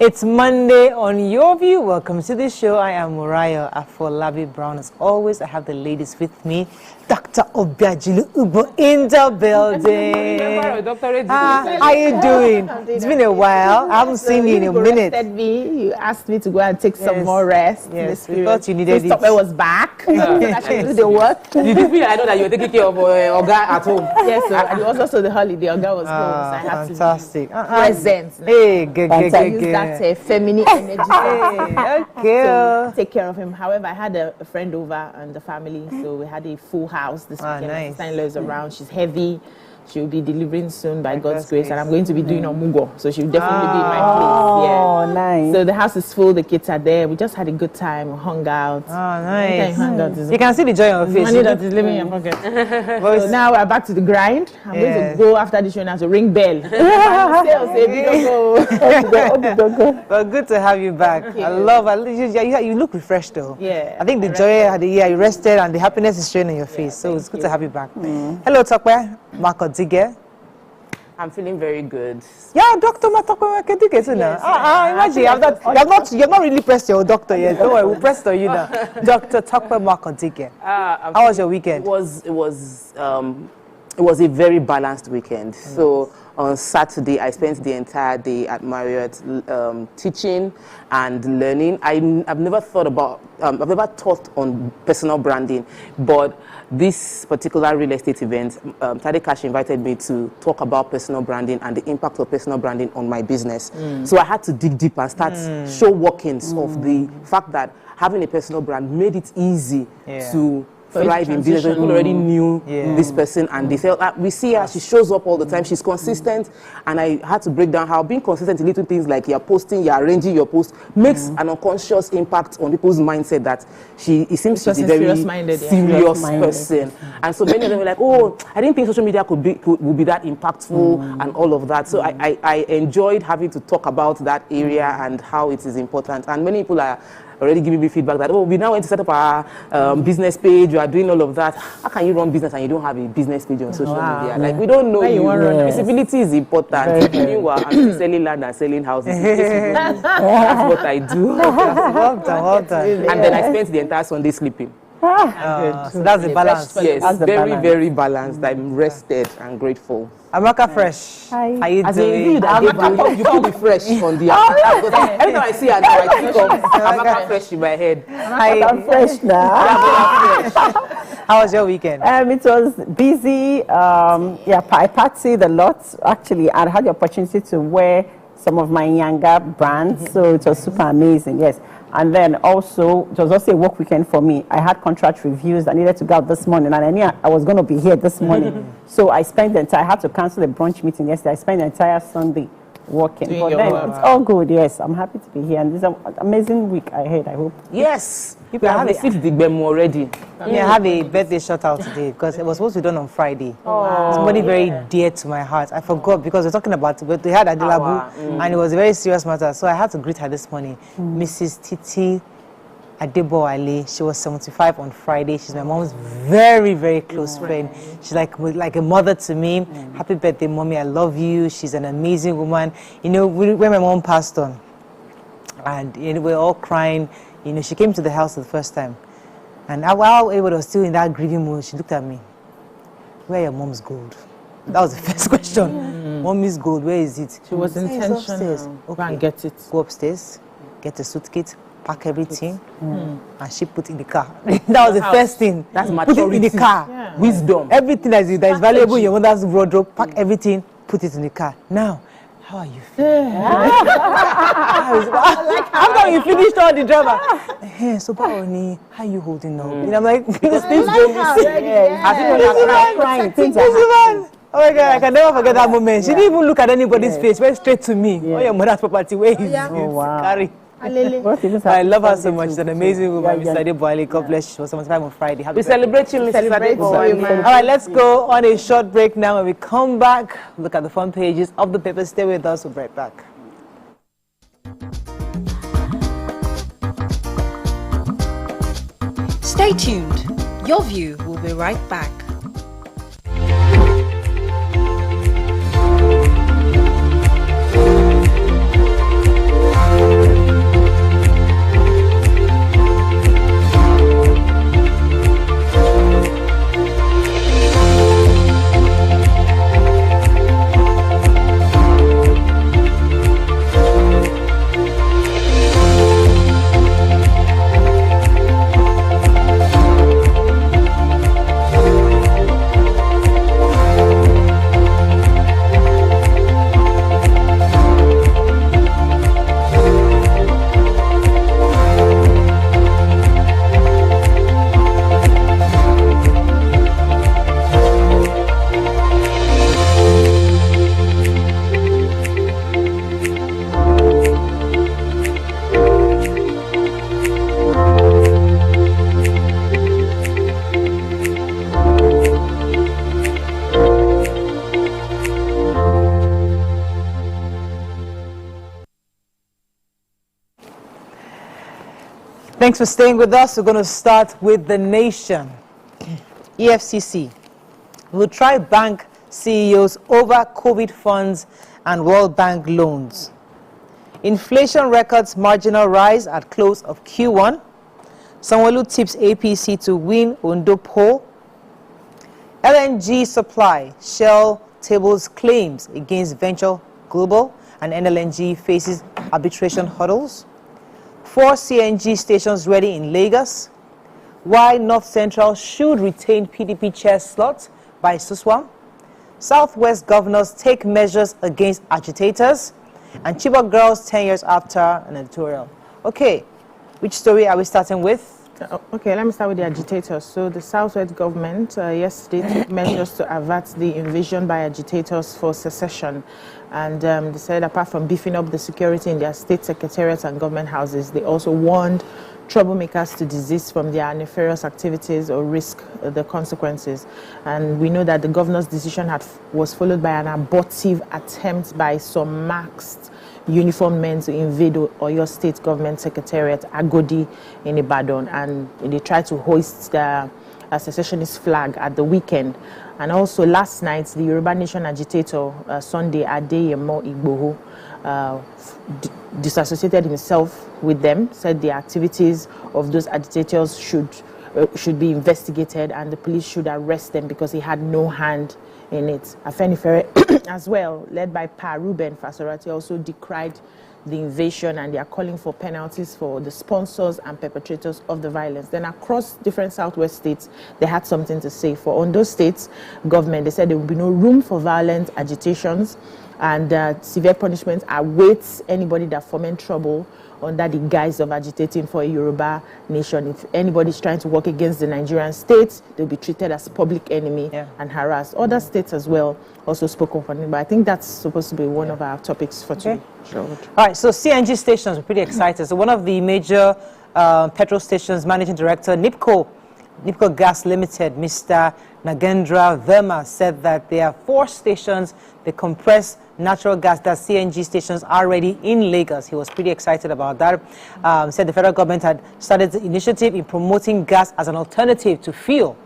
It's Monday on Your View. Welcome to the show. I am Muriah Afolabi Brown. As always, I have the ladies with me. Dr. Obiajilu Ubo in the building. How are you doing? It's been a while. I haven't seen you in a minute. You asked me to go and take some more rest. Yes, we thought you needed it. Stopper was back. I should do the work. You did me. I know that you were taking care of Oga at home. Yes, sir. And it was also the holiday. Oga was home, so I had fantastic. to be present. Hey, good. That feminine energy. Okay. So take care of him. However, I had a friend over and the family, so we had a full house this weekend. Nice. My sister-in-law is around. She's heavy. She'll be delivering soon by God's grace, and I'm going to be doing Omugo, so she'll definitely be in my place. Yeah. Oh, nice. So the house is full, the kids are there. We just had a good time, we hung out. Oh, nice. You can see the joy on your face. Money that is living in your pocket. So now we're back to the grind. I'm going to go after the show now to ring bell. Well, good to have you back. You look refreshed though. Yeah. I think the joy of the year, you rested and the happiness is showing on your face. So it's good to have you back. Hello, Tokwe. Marco Dige. I'm feeling very good. Yeah, Dr. Matokwe Makedige too now. Imagine, you're not really pressed your doctor yet. Don't worry, we'll press on you now. Dr. Tokwe Marco Dige. How was your weekend? It was a very balanced weekend. So on Saturday, I spent the entire day at Marriott teaching and learning. I've never thought on personal branding, but this particular real estate event, Tariff invited me to talk about personal branding and the impact of personal branding on my business. So I had to dig deep and start show workings of the fact that having a personal brand made it easy to thrive in business. People already knew this person and they felt that we see her, she shows up all the time, she's consistent, and I had to break down how being consistent in little things like you're posting, you're arranging your post makes an unconscious impact on people's mindset that it seems to be very serious person. And so many of them were like, oh, I didn't think social media would be that impactful and all of that. So I enjoyed having to talk about that area and how it is important. And many people are already giving me feedback that, oh, we now want to set up our business page, you are doing all of that. How can you run business and you don't have a business page on social media? Like, we don't know you. Visibility is important. Meanwhile, I'm still selling land and selling houses. That's what I do. Well done. And then I spent the entire Sunday sleeping. So that's the balance. Yes, very balanced. I'm rested and grateful. Amaka Fresh. Hi. How you doing? You can't be fresh on the outside. Every time I see her now, I think of Amaka Fresh in my head. I'm fresh now. How was your weekend? It was busy. I partied a lot, actually. I had the opportunity to wear some of my younger brands, so it was super amazing, yes. And then also, it was also a work weekend for me. I had contract reviews. I needed to go out this morning, and I knew I was going to be here this morning. So I had to cancel the brunch meeting yesterday. I spent the entire Sunday working. But then it's all good, yes. I'm happy to be here. And this is an amazing week ahead, I hope. Yes. People have a 6 Digbemu already. I have a birthday shout out today because it was supposed to be done on Friday. Somebody very dear to my heart. I forgot because we're talking about it, but they had Adilabu and it was a very serious matter. So I had to greet her this morning. Mrs. Titi Adeboale. She was 75 on Friday. She's my mom's very, very close friend. She's like a mother to me. Happy birthday, mommy. I love you. She's an amazing woman. You know, when my mom passed on, and we're all crying. You know, she came to the house for the first time. And while everybody was still in that grieving mood, she looked at me. Where are your mom's gold? That was the first question. Mommy's gold, where is it? She was intentional. Okay. Go and get it. Go upstairs, get a suitcase, pack everything, and she put it in the car. That was the first thing. That's maturity. Put it in the car. Wisdom. Everything that is valuable in your mother's wardrobe, pack everything, put it in the car. Now, how are you feeling? After you finished all the drama, so Baoni, how are you holding up? And I'm like, because things go missing. Crying. Oh my God, I can never forget that moment. She didn't even look at anybody's face, went straight to me. Oh, your mother's property, where is it? Carry. I love her so much. She's an amazing woman, Mr. Adeboale. God bless you. She was 75 on Friday. We celebrate you, Mr. Adeboale. All right, let's go on a short break now. When we come back, look at the front pages of the paper. Stay with us. We'll be right back. Stay tuned. Your View will be right back. Thanks for staying with us. We're going to start with the nation. EFCC will try bank CEOs over COVID funds and World Bank loans. Inflation records marginal rise at close of Q1. Sanwo-Olu tips APC to win Ondo poll. LNG supply, Shell tables claims against Venture Global, and NLNG faces arbitration hurdles. 4 CNG stations ready in Lagos. Why North Central should retain PDP chair slot by Suswam. Southwest governors take measures against agitators. And Chibok girls 10 years after an editorial. Okay, which story are we starting with? Okay, let me start with the agitators. So the Southwest government yesterday took measures to avert the invasion by agitators for secession. And they said apart from beefing up the security in their state secretariats and government houses, they also warned troublemakers to desist from their nefarious activities or risk the consequences. And we know that the governor's decision was followed by an abortive attempt by some masked uniformed men to invade Oyo State government secretariat, Agodi, in Ibadan, and they tried to hoist the secessionist flag at the weekend. And also last night, the Yoruba Nation agitator, Sunday Adeyemo Igboho, disassociated himself with them, said the activities of those agitators should be investigated and the police should arrest them because he had no hand in it. Afenifere as well, led by Pa Ruben Fasorati, also decried the invasion, and they are calling for penalties for the sponsors and perpetrators of the violence. Then across different Southwest states, they had something to say. For Ondo State's government, they said there will be no room for violent agitations, and severe punishment awaits anybody that foments trouble under the guise of agitating for a Yoruba nation. If anybody's trying to work against the Nigerian state, they'll be treated as public enemy and harassed. Other states as well also spoke up on it, but I think that's supposed to be one of our topics for today. Sure. All right, so CNG stations, we're pretty excited. So one of the major petrol stations managing director, NIPCO Gas Limited, Mr. Nagendra Verma, said that there are 4 stations that compress natural gas, that CNG stations already in Lagos. He was pretty excited about that. Said the federal government had started the initiative in promoting gas as an alternative to fuel.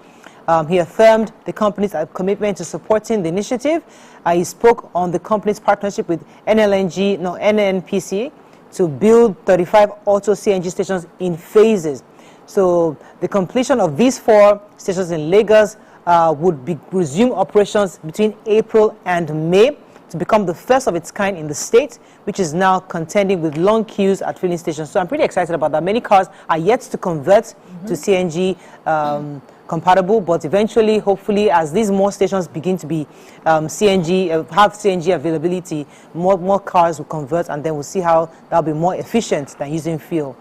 He affirmed the company's commitment to supporting the initiative. He spoke on the company's partnership with NNPC to build 35 auto CNG stations in phases. So the completion of these 4 stations in Lagos would resume operations between April and May to become the first of its kind in the state, which is now contending with long queues at filling stations. So I'm pretty excited about that. Many cars are yet to convert to CNG compatible, but eventually, hopefully, as these more stations begin to be have CNG availability, more cars will convert, and then we'll see how that'll be more efficient than using fuel.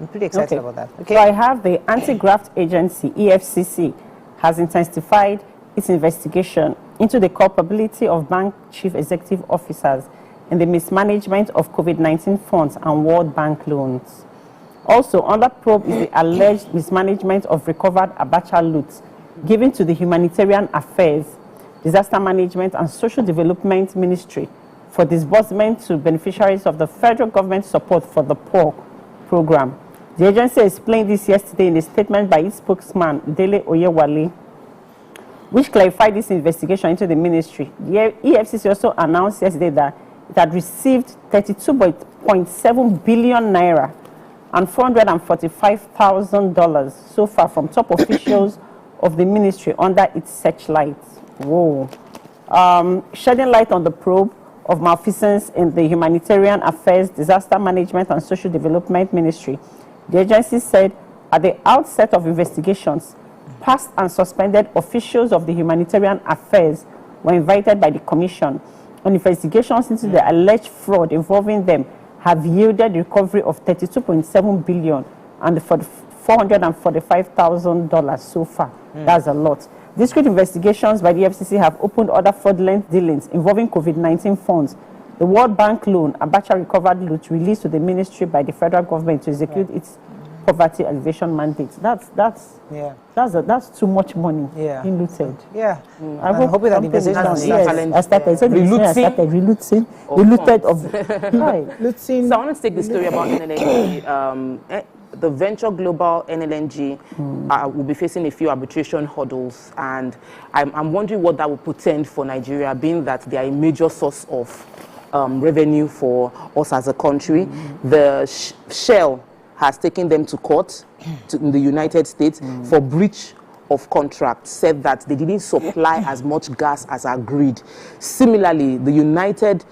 I'm pretty excited about that. Okay. So I have the anti-graft agency, EFCC, has intensified its investigation into the culpability of bank chief executive officers in the mismanagement of COVID-19 funds and World Bank loans. Also, under probe is the alleged mismanagement of recovered Abacha loot given to the Humanitarian Affairs, Disaster Management and Social Development Ministry for disbursement to beneficiaries of the federal government support for the poor program. The agency explained this yesterday in a statement by its spokesman, Dele Oyewale, which clarified this investigation into the ministry. The EFCC also announced yesterday that it had received 32.7 billion naira and $445,000 so far from top officials of the ministry under its searchlight. Whoa. Shedding light on the probe of malfeasance in the Humanitarian Affairs, Disaster Management and Social Development Ministry, the agency said at the outset of investigations, past and suspended officials of the Humanitarian Affairs were invited by the Commission, and investigations into the alleged fraud involving them have yielded recovery of 32.7 billion and $445,000 so far. That's a lot. Discrete investigations by the FCC have opened other fraudulent dealings involving COVID-19 funds, the World Bank loan, Abacha recovered loot released to the ministry by the federal government to execute its poverty alleviation mandate. That's too much money being looted. Yeah. I hope that investigation I started relooting. The looted of looting. So I want to take the story about NLNG. the venture global NLNG will be facing a few arbitration hurdles, and I'm wondering what that will portend for Nigeria, being that they are a major source of revenue for us as a country. The Shell has taken them to court in the United States for breach of contract, said that they didn't supply as much gas as agreed. Similarly, the United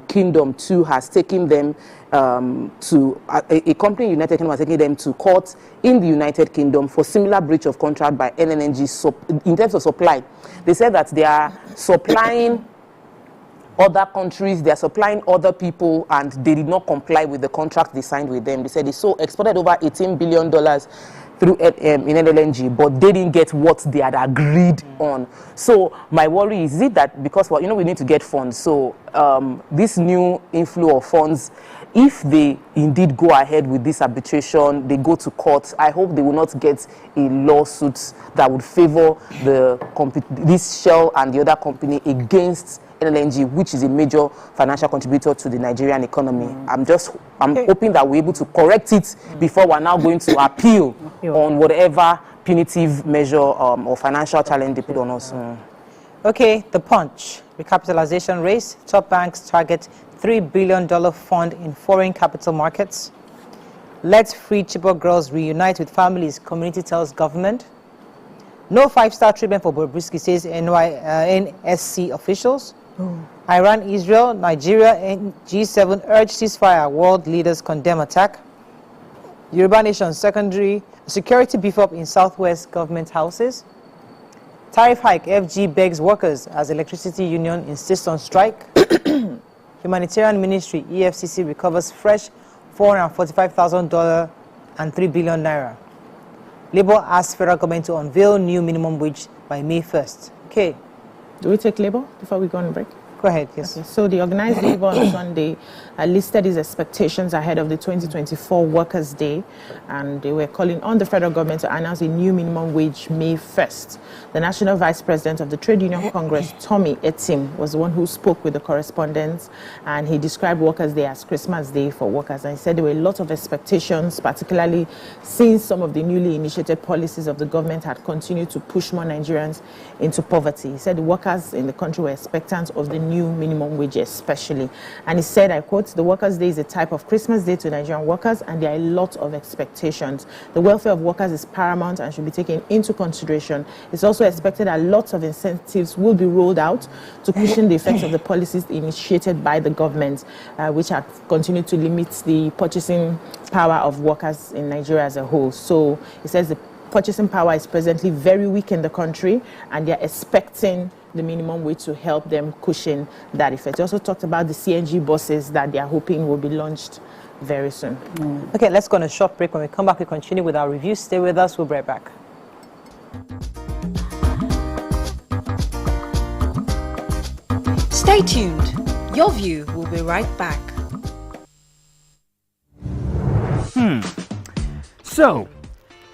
Kingdom too has taken them to a company in the United Kingdom has taken them to court in the United Kingdom for similar breach of contract by NNNG in terms of supply. They said that they are supplying other countries, they are supplying other people, and they did not comply with the contract they signed with them. They said they exported over $18 billion through in NLNG, but they didn't get what they had agreed on. So my worry is it that because we need to get funds. So this new inflow of funds, if they indeed go ahead with this arbitration, they go to court, I hope they will not get a lawsuit that would favor this Shell and the other company against NLNG, which is a major financial contributor to the Nigerian economy. I'm hoping that we're able to correct it before we're now going to appeal on whatever punitive measure or financial challenge they put on us. Okay, The Punch. Recapitalization race. Top banks target $3 billion fund in foreign capital markets. Let's free Chibok girls reunite with families, community tells government. No five-star treatment for Bobrisky, says NSC officials. Iran, Israel, Nigeria, and G7 urge ceasefire. World leaders condemn attack. Yoruba Nation security beef up in Southwest government houses. Tariff hike. FG begs workers as electricity union insists on strike. Humanitarian Ministry, EFCC recovers fresh $445,000 and 3 billion naira. Labour asks federal government to unveil new minimum wage by May 1st. Okay. Do we take Labour before we go on break? Go ahead, yes. Okay, so the organized labor on Sunday listed its expectations ahead of the 2024 Workers' Day, and they were calling on the federal government to announce a new minimum wage May 1st. The National Vice President of the Trade Union Congress, Tommy Etim, was the one who spoke with the correspondents, and he described Workers' Day as Christmas Day for workers. And he said there were a lot of expectations, particularly since some of the newly initiated policies of the government had continued to push more Nigerians into poverty. He said the workers in the country were expectant of the new minimum wage especially. And he said, I quote, the Workers' Day is a type of Christmas Day to Nigerian workers, and there are a lot of expectations. The welfare of workers is paramount and should be taken into consideration. It's also expected that lots of incentives will be rolled out to cushion the effects of the policies initiated by the government, which have continued to limit the purchasing power of workers in Nigeria as a whole. So he says the purchasing power is presently very weak in the country, and they're expecting the minimum wage to help them cushion that effect. He also talked about the CNG buses that they are hoping will be launched very soon. Okay, let's go on a short break. When we come back, we continue with our review. Stay with us. We'll be right back. Stay tuned. Your View will be right back. So,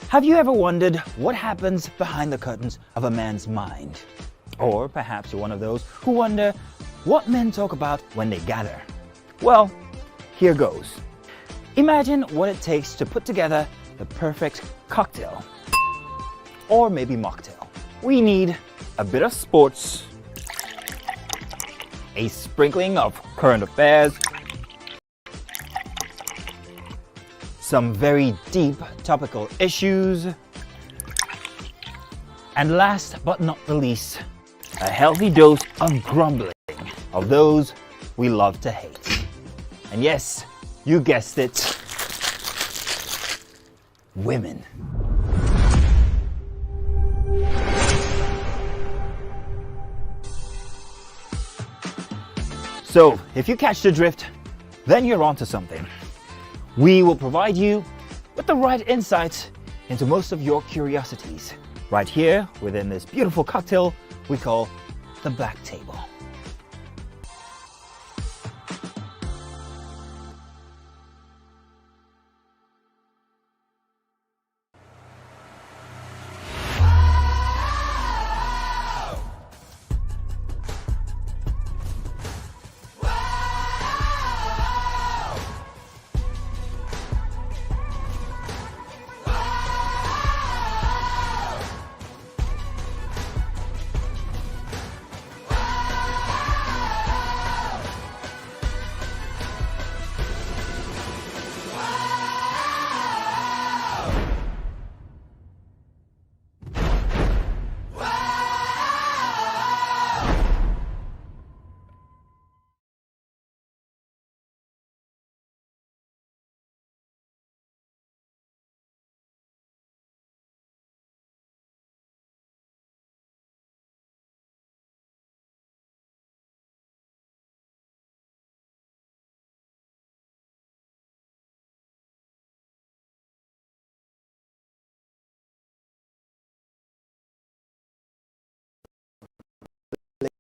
have you ever wondered what happens behind the curtains of a man's mind? Or perhaps you're one of those who wonder what men talk about when they gather. Well, here goes. Imagine what it takes to put together the perfect cocktail. Or maybe mocktail. We need a bit of sports, a sprinkling of current affairs, some very deep topical issues, and last but not the least, a healthy dose of grumbling of those we love to hate. And yes, you guessed it, women. So, if you catch the drift, then you're onto something. We will provide you with the right insights into most of your curiosities, right here within this beautiful cocktail we call the Black Table.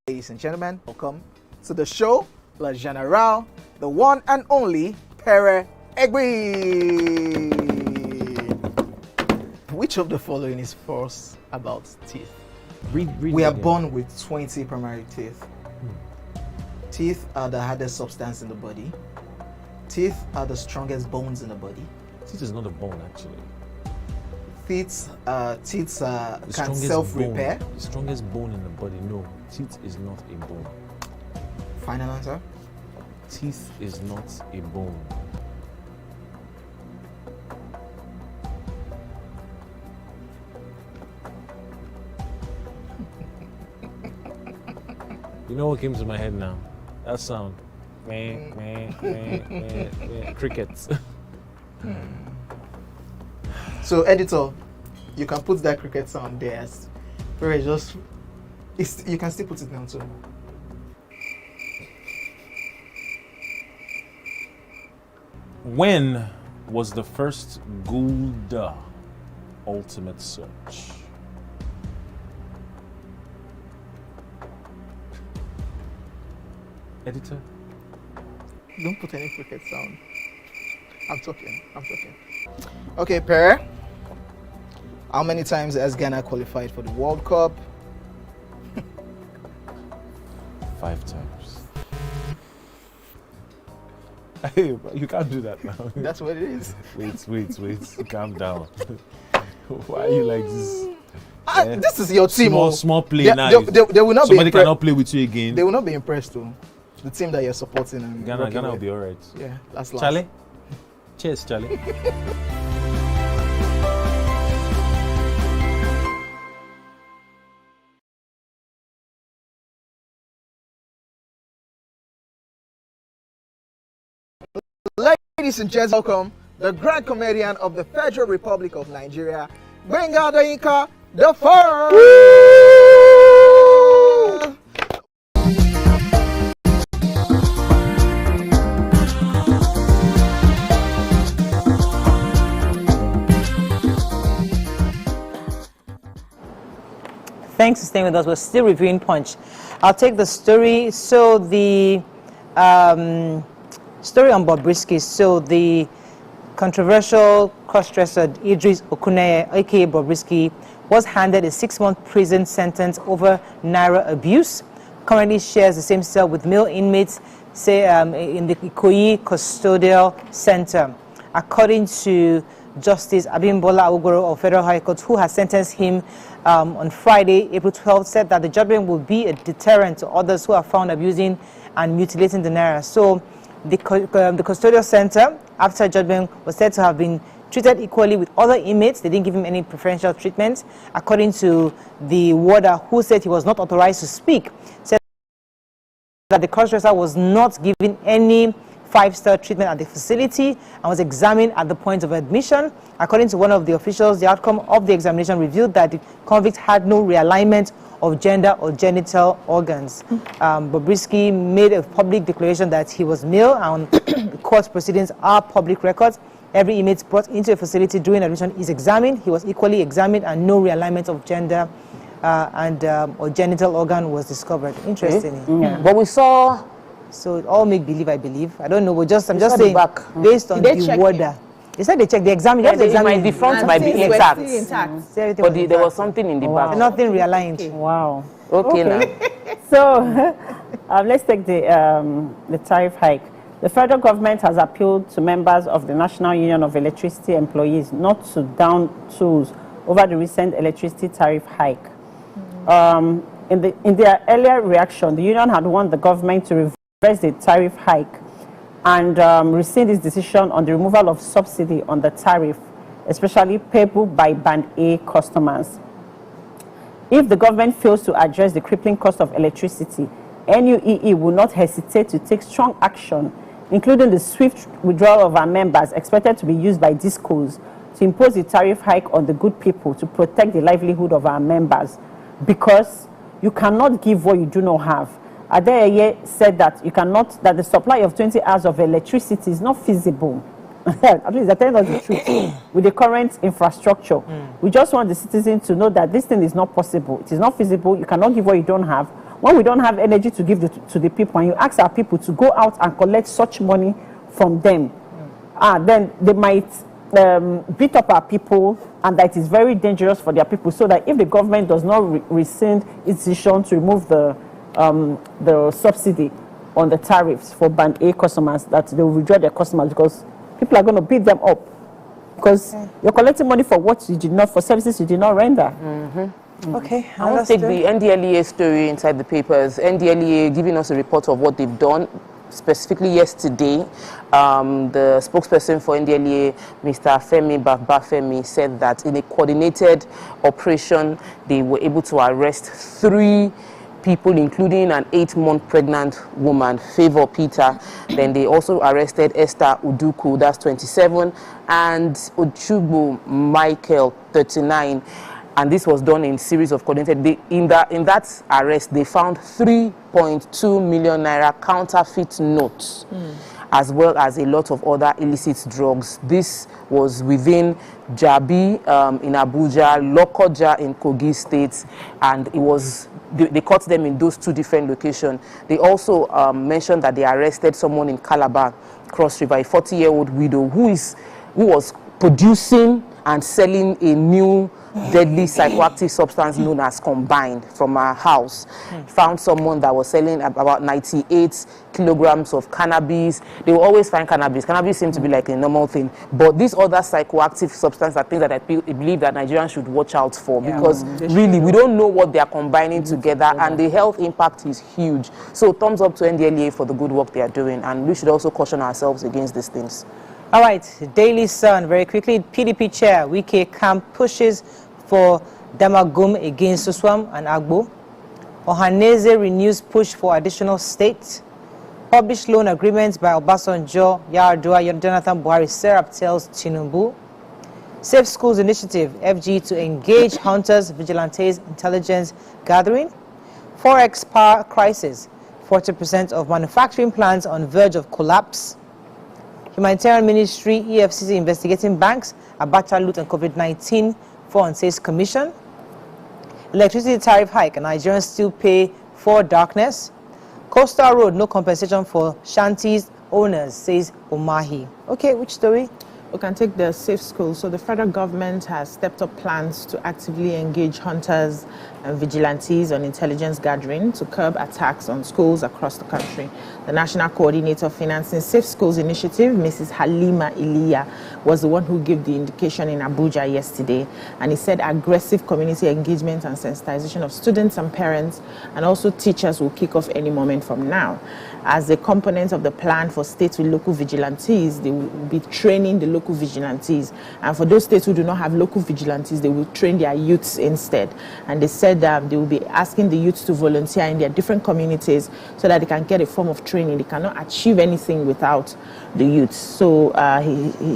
Ladies and gentlemen, welcome to the show, La General, the one and only Pere Egbe. Which of the following is false about teeth? We are born with 20 primary teeth. Teeth are the hardest substance in the body. Teeth are the strongest bones in the body. Teeth is not a bone, actually. Teeth can self-repair. The strongest bone in the body, no. Teeth is not a bone. Final answer? Teeth is not a bone. You know what came to my head now? That sound. Crickets. So, editor, you can put that cricket sound there. You can still put it down too. When was the first Govt ultimate search? Editor? Don't put any cricket sound. I'm talking. Okay, Pere. How many times has Ghana qualified for the World Cup? 5 times. Hey, you can't do that now. That's what it is. Wait. Calm down. Why are you like this? This is your team. Small play now. They will not Somebody cannot play with you again. They will not be impressed though. The team that you're supporting. And Ghana will be alright. Yeah, that's last. Charlie? Cheers, Charlie. Ladies and gents, welcome the grand comedian of the Federal Republic of Nigeria, Benga Dainka the First. Thanks for staying with us. We're still reviewing Punch. I'll take the story. So the story on Bobrisky. So the controversial cross-dresser Idris Okuneye, aka Bobrisky, was handed a 6-month prison sentence over Naira abuse. Currently shares the same cell with male inmates, say in the KwH Custodial Center. According to Justice Abimbola Awogoro of Federal High Court, who has sentenced him on Friday, April 12th, said that the judgment will be a deterrent to others who are found abusing and mutilating the Naira. So the custodial center, after judgment, was said to have been treated equally with other inmates. They didn't give him any preferential treatment. According to the warder, who said he was not authorized to speak, said that the cross-dresser was not given any 5-star treatment at the facility and was examined at the point of admission. According to one of the officials, the outcome of the examination revealed that the convict had no realignment of gender or genital organs. Bobrisky made a public declaration that he was male, and the court proceedings are public records. Every inmate brought into a facility during admission is examined. He was equally examined, and no realignment of gender or genital organ was discovered. Interesting. Yeah. But we saw. So it all make believe, I believe. I don't know. I'm just saying, based on the warder. They said they checked the exam. You have to examine. The front might be intact. But there was something in the back. Nothing realigned. Okay. Wow. Okay. Now. So let's take the tariff hike. The federal government has appealed to members of the National Union of Electricity Employees not to down tools over the recent electricity tariff hike. In their earlier reaction, the union had warned the government to reverse the tariff hike and rescind its decision on the removal of subsidy on the tariff, especially payable by Band A customers. If the government fails to address the crippling cost of electricity, NUEE will not hesitate to take strong action, including the swift withdrawal of our members expected to be used by discos to impose the tariff hike on the good people to protect the livelihood of our members, because you cannot give what you do not have. Adeyeye said that that the supply of 20 hours of electricity is not feasible. At least they're telling us the truth with the current infrastructure. We just want the citizens to know that this thing is not possible. It is not feasible. You cannot give what you don't have. when we don't have energy to give to the people, and you ask our people to go out and collect such money from them, then they might beat up our people, and that is very dangerous for their people. So that if the government does not rescind its decision to remove the subsidy on the tariffs for Band A customers, that they will withdraw their customers, because people are going to beat them up, because you're collecting money for what you did not, for services you did not render. Okay, I want to take the NDLEA story inside the papers. NDLEA giving us a report of what they've done. Specifically yesterday, the spokesperson for NDLEA, Mr. Femi Bafemi, said that in a coordinated operation, they were able to arrest 3 people, including an 8-month pregnant woman, Favor Peter. Then they also arrested Esther Uduku, that's 27, and Ochubu Michael, 39. And this was done in series of coordinated. In that arrest, they found 3.2 million naira counterfeit notes, as well as a lot of other illicit drugs. This was within Jabi in Abuja, Lokoja in Kogi State, and it was they caught them in those 2 different locations. They also mentioned that they arrested someone in Calabar, Cross River, a 40-year-old widow who was producing and selling a new deadly psychoactive substance known as Combined from our house. Found someone that was selling about 98 kilograms of cannabis. They will always find cannabis. Cannabis seems to be like a normal thing, but these other psychoactive substances are things that I believe that Nigerians should watch out for, because really we don't know what they are combining together, and the health impact is huge. So thumbs up to NDLEA for the good work they are doing, and we should also caution ourselves against these things. All right, Daily Sun, very quickly. PDP chair, Wike camp pushes for Damagum against Suswam and Agbo. Ohaneze renews push for additional states. Published loan agreements by Obasanjo, Yar'Adua, Jonathan Buhari, Serap tells Tinubu. Safe Schools Initiative, FG to engage hunters, vigilantes, intelligence gathering. Forex power crisis, 40% of manufacturing plants on verge of collapse. Humanitarian Ministry, EFCC investigating banks, Abacha loot and COVID-19 Foreign Sales Commission. Electricity tariff hike, and Nigerians still pay for darkness. Coastal Road, no compensation for shanties owners, says Umahi. Okay, which story? We can take the safe schools. So the federal government has stepped up plans to actively engage hunters and vigilantes on intelligence gathering to curb attacks on schools across the country. The National Coordinator Financing Safe Schools Initiative, Mrs. Halima Iliya, was the one who gave the indication in Abuja yesterday. And he said aggressive community engagement and sensitization of students and parents, and also teachers, will kick off any moment from now. As a component of the plan for states with local vigilantes, they will be training the local vigilantes. And for those states who do not have local vigilantes, they will train their youths instead. And they said that they will be asking the youths to volunteer in their different communities so that they can get a form of training. They cannot achieve anything without the youths. So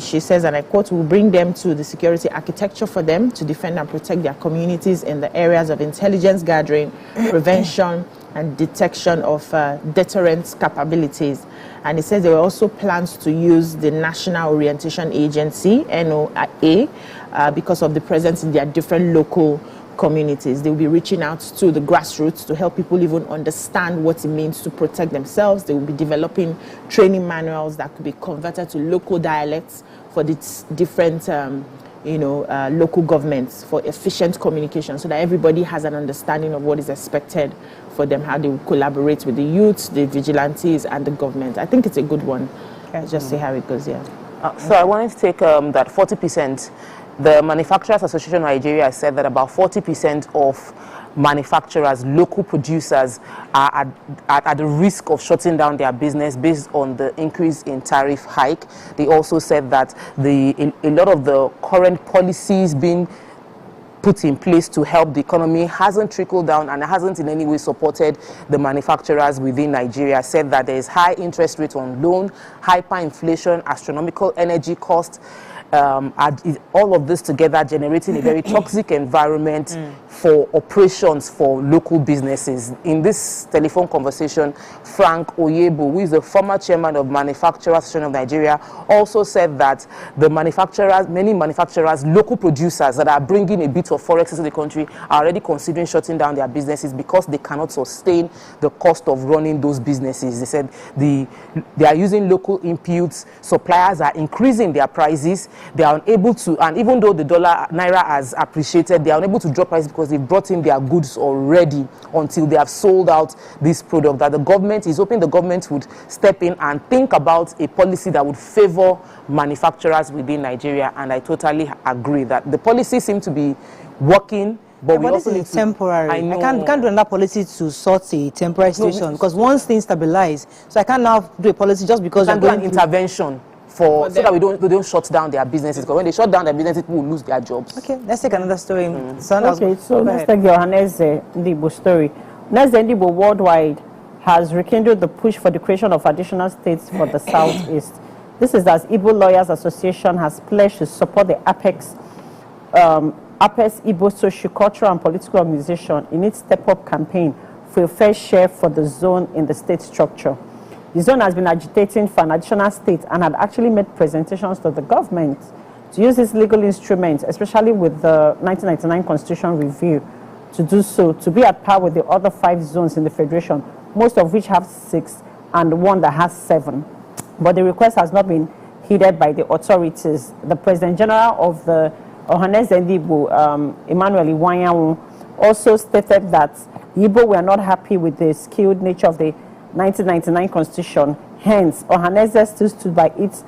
she says, and I quote, "We'll bring them to the security architecture for them to defend and protect their communities in the areas of intelligence gathering, prevention, and detection of deterrence capabilities." And it says there were also plans to use the National Orientation Agency, NOA, because of the presence in their different local communities. They will be reaching out to the grassroots to help people even understand what it means to protect themselves. They will be developing training manuals that could be converted to local dialects for the different local governments, for efficient communication, so that everybody has an understanding of what is expected for them, how they will collaborate with the youths, the vigilantes, and the government. I think it's a good one. Let's just see how it goes, yeah. So I wanted to take that 40%. The Manufacturers Association of Nigeria has said that about 40% of manufacturers, local producers, are at the risk of shutting down their business based on the increase in tariff hike. They also said that a lot of the current policies being put in place to help the economy hasn't trickled down and hasn't in any way supported the manufacturers within Nigeria. Said that there is high interest rate on loan, hyperinflation, astronomical energy costs, all of this together generating a very toxic environment for operations for local businesses. In this telephone conversation, Frank Oyebo, who is the former chairman of Manufacturers Association of Nigeria, also said that the manufacturers, many manufacturers, local producers that are bringing a bit of forex into the country are already considering shutting down their businesses because they cannot sustain the cost of running those businesses. They said they are using local inputs, suppliers are increasing their prices, they are unable to, and even though the naira has appreciated, they are unable to drop prices because they've brought in their goods already until they have sold out this product. That the government is hoping the government would step in and think about a policy that would favor manufacturers within Nigeria, and I totally agree that the policy seems to be working. But we also need to, temporary. I know. I can't do another policy to sort a temporary situation because once things stabilize, so I can't now do a policy just because I'm doing intervention so that they don't shut down their businesses. Because when they shut down their businesses, people will lose their jobs. Okay, let's take another story. Okay, so let's take the Ohaneze Ndibo story. Ohaneze Ndibo worldwide has rekindled the push for the creation of additional states for the Southeast. This is as Igbo Lawyers Association has pledged to support the Apex Igbo social, cultural and political organization in its step-up campaign for a fair share for the zone in the state structure. The zone has been agitating for an additional state and had actually made presentations to the government to use its legal instruments, especially with the 1999 Constitution review, to do so, to be at par with the other 5 zones in the Federation, most of which have 6 and one that has 7. But the request has not been heeded by the authorities. The President General of the Ohaneze Ndibo, Emmanuel Iwanyanwu, also stated that Igbo were not happy with the skewed nature of the 1999 Constitution. Hence, Ohaneze still stood by its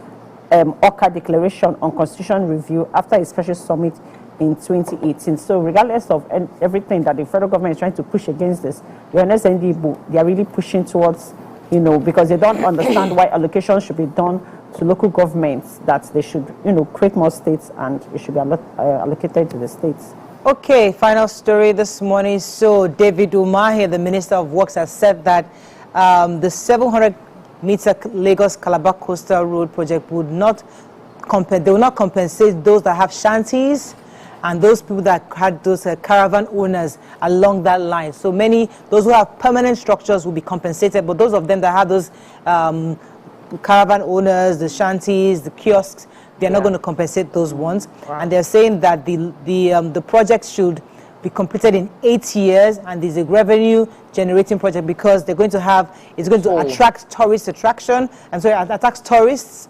Oka Declaration on Constitution Review after a special summit in 2018. So regardless of everything that the federal government is trying to push against this, the Ohaneze Ndibo, they are really pushing towards, because they don't understand why allocations should be done to local governments, that they should, create more states and it should be allocated to the states. Okay, final story this morning. So David Umahi, the Minister of Works, has said that the 700-meter Lagos-Calabar Coastal Road project would not they will not compensate those that have shanties and those people that had those caravan owners along that line. So those who have permanent structures will be compensated, but those of them that have those caravan owners, the shanties, the kiosks, they're not going to compensate those ones. Wow. And they're saying that the project should be completed in 8 years, and there's a revenue generating project because it's going to attract tourist attraction, and so it attracts tourists,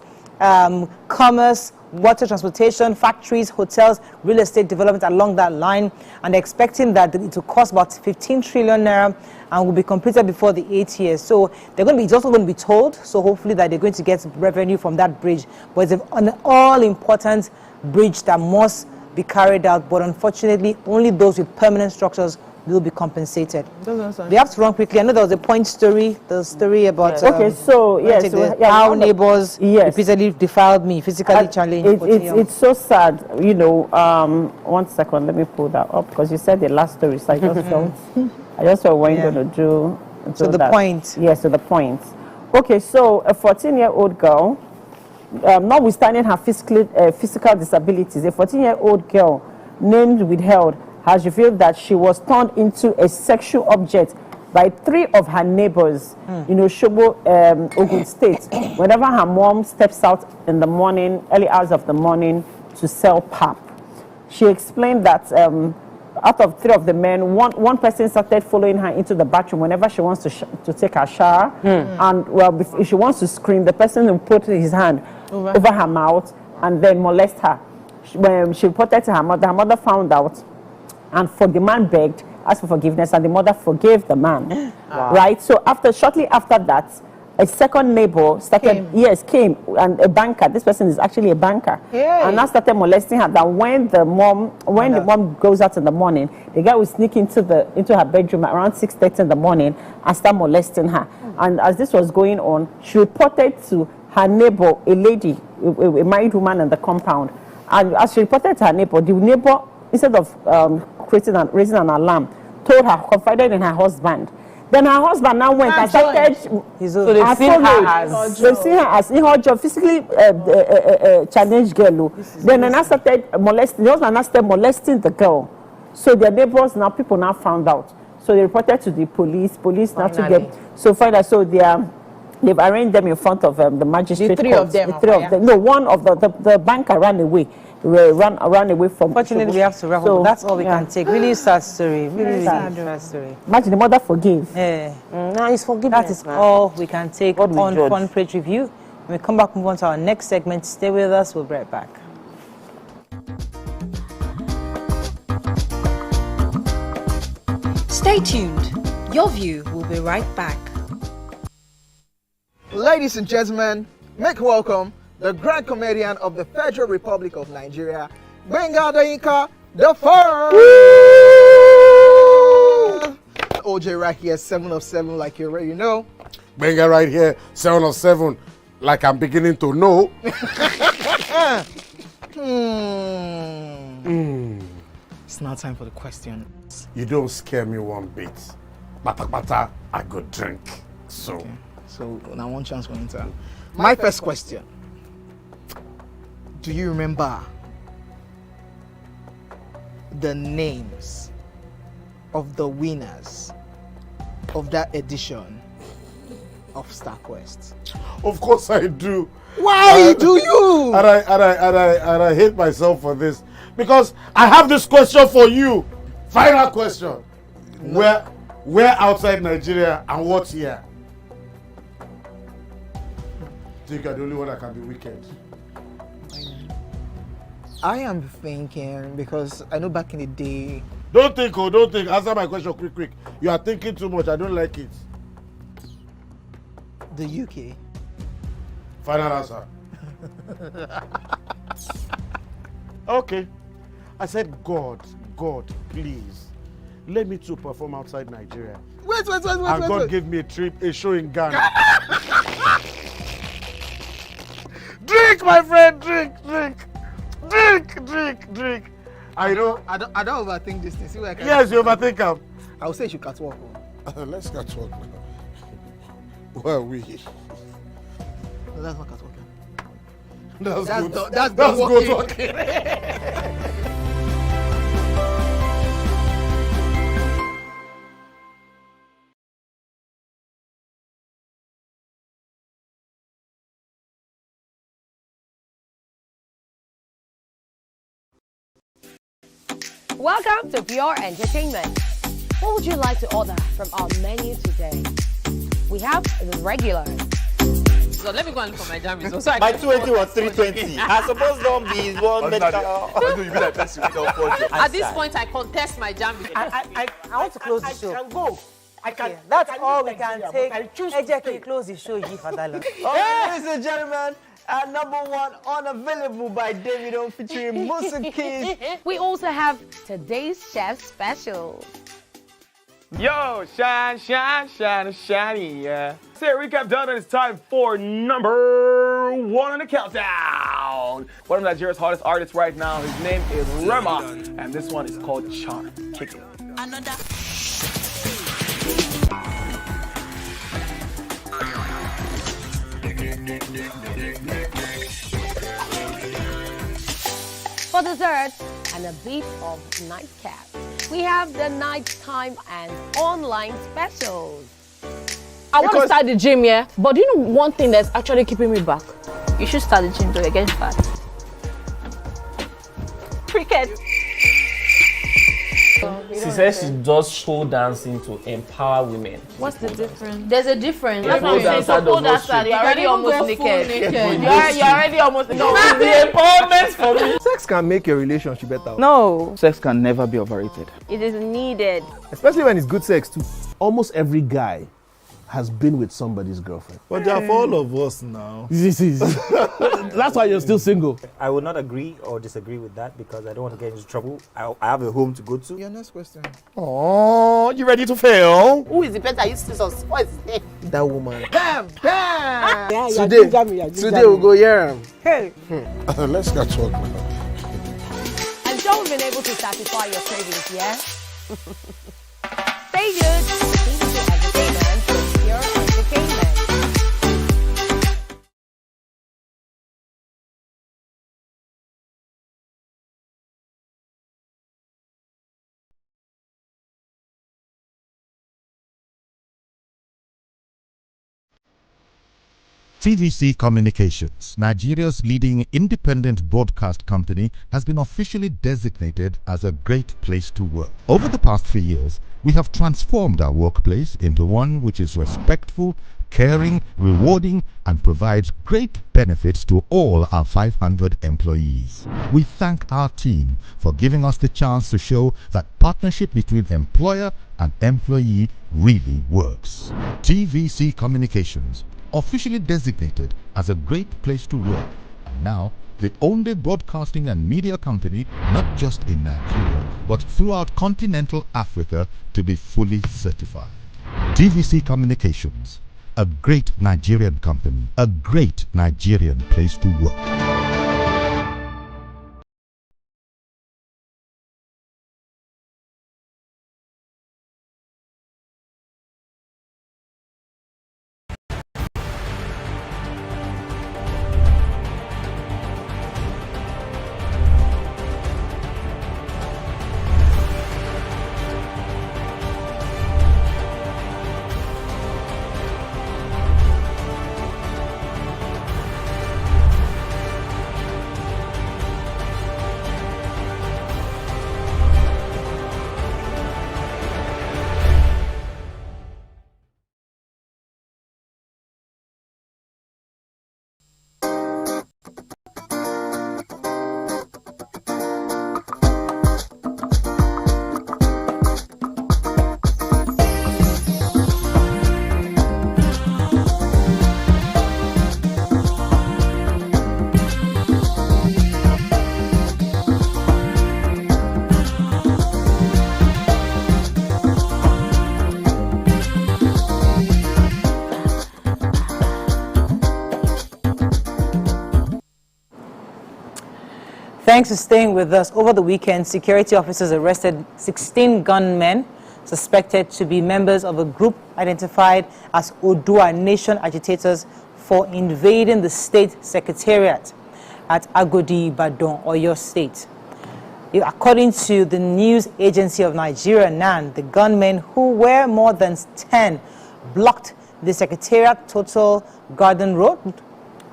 commerce, water transportation, factories, hotels, real estate development along that line, and they're expecting that it will cost about 15 trillion naira and will be completed before the 8 years. So it's also going to be told, so hopefully that they're going to get revenue from that bridge. But it's an all-important bridge that must be carried out, but unfortunately only those with permanent structures will be compensated. We have to run quickly. I know there was a point story, the story about how neighbors repeatedly defiled me, physically challenged. It's so sad, one second, let me pull that up because you said the last story, so I just felt what you're going to do. So the point. Yes, to the point. Okay, so a 14-year-old girl, notwithstanding her physical disabilities, a 14-year-old girl named Withheld has revealed that she was turned into a sexual object by 3 of her neighbors in Oshobo, Oyo State, whenever her mom steps out in the morning, early hours of the morning, to sell pap. She explained that out of 3 of the men, one person started following her into the bathroom whenever she wants to take her shower. And if she wants to scream, the person will put his hand over her mouth and then molest her. When she reported to her mother found out, and the man begged, asked for forgiveness, and the mother forgave the man. Wow. Right? So shortly after that, a second neighbor came, and a banker. This person is actually a banker, and now started molesting her. That when the mom goes out in the morning, the guy will sneak into her bedroom around 6:30 in the morning and start molesting her. And as this was going on, she reported to her neighbor, a lady, a married woman in the compound. And as she reported to her neighbor, the neighbor, instead of raising an alarm, told her, confided in her husband, Then her husband now went and started. So they've seen her as. They've seen her as in her job, physically challenged girl. Then I started molesting. The husband now started molesting the girl. So their neighbors now, people now found out. So they reported to the police. Police now to get. So finally, so they've arraigned them in front of the magistrate. The three court. of them. The three of them. No, one of the banker ran away. Ran away from. Fortunately, we have to wrap up. That's all we can take. Really sad story. Really sad story. Imagine the mother forgave. Yeah. No, it's forgiveness. That is all we can take on Fun Page Review. When we come back, move on to our next segment. Stay with us. We'll be right back. Stay tuned. Your View will be right back. Ladies and gentlemen, make welcome the grand comedian of the Federal Republic of Nigeria, Gbenga Adeyinka the First. OJ right here, 7 of 7, like you already know. Gbenga right here, 7 of 7, like I'm beginning to know. It's now time for the question. You don't scare me one bit. Bata, I go drink. So. Okay. So now one chance for enter. My first question. Do you remember the names of the winners of that edition of StarQuest? Of course I do. Why do you? And I hate myself for this because I have this question for you. Final question. No. Where outside Nigeria and what year? Think you're the only one that can be wicked. I am thinking because I know back in the day. Don't think. Answer my question quick. You are thinking too much. I don't like it. The UK. Final answer. Okay. I said, God, please, let me to perform outside Nigeria. Wait. And God gave me a show in Ghana. Drink, my friend, drink. I don't overthink this thing. See where I can. Yes, you overthink them. I would say you should catwalk. Let's catwalk now. Where are we? No, that's not catwalking. That's good walking. Welcome to Pure Entertainment. What would you like to order from our menu today? We have the regular. So let me go and look for my jammies. My 280 was 320. I suppose don't be one medical. At this point, I contest my jammies. I want to close the show. I can go. I can. That's all we can take. Ejeki, close the show. Ladies and gentlemen, #1 unavailable by Davido featuring Musa Keys. We also have today's chef special. Yo, shiny, yeah. Say recap done, and it's time for #1 on the countdown. One of Nigeria's hottest artists right now, his name is Rema, and this one is called Charm. Kick it. Another. For dessert and a bit of nightcap, we have the nighttime and online specials. I want to start the gym, yeah? But do you know one thing that's actually keeping me back? You should start the gym to get fat. Cricket. She says she does pole dancing to empower women. What's the difference? There's a difference. Yeah, that's what I'm saying. So pole dancer, you're already almost naked. You're already almost naked. No, the empowerment for me. Sex can make your relationship better. No. Sex can never be overrated. It is needed. Especially when it's good sex too. Almost every guy has been with somebody's girlfriend. But they are for all of us now. That's why you're still single. I would not agree or disagree with that because I don't want to get into trouble. I have a home to go to. Your next question. Oh, you ready to fail? Who is the better? You still what is it? That woman. Bam! Today we'll go here. Hey. Let's get talk now. I'm sure we've been able to satisfy your cravings, yeah? Stay good. TVC Communications, Nigeria's leading independent broadcast company, has been officially designated as a great place to work. Over the past 3 years, we have transformed our workplace into one which is respectful, caring, rewarding, and provides great benefits to all our 500 employees. We thank our team for giving us the chance to show that partnership between employer and employee really works. TVC Communications, officially designated as a great place to work, and now the only broadcasting and media company not just in Nigeria but throughout continental Africa to be fully certified. TVC Communications, a great Nigerian company, a great Nigerian place to work. Thanks for staying with us. Over the weekend, security officers arrested 16 gunmen suspected to be members of a group identified as Odua Nation agitators for invading the state secretariat at Agodi, Ibadan, Oyo State. According to the news agency of Nigeria, NAN, the gunmen, who were more than 10, blocked the secretariat Total Garden Road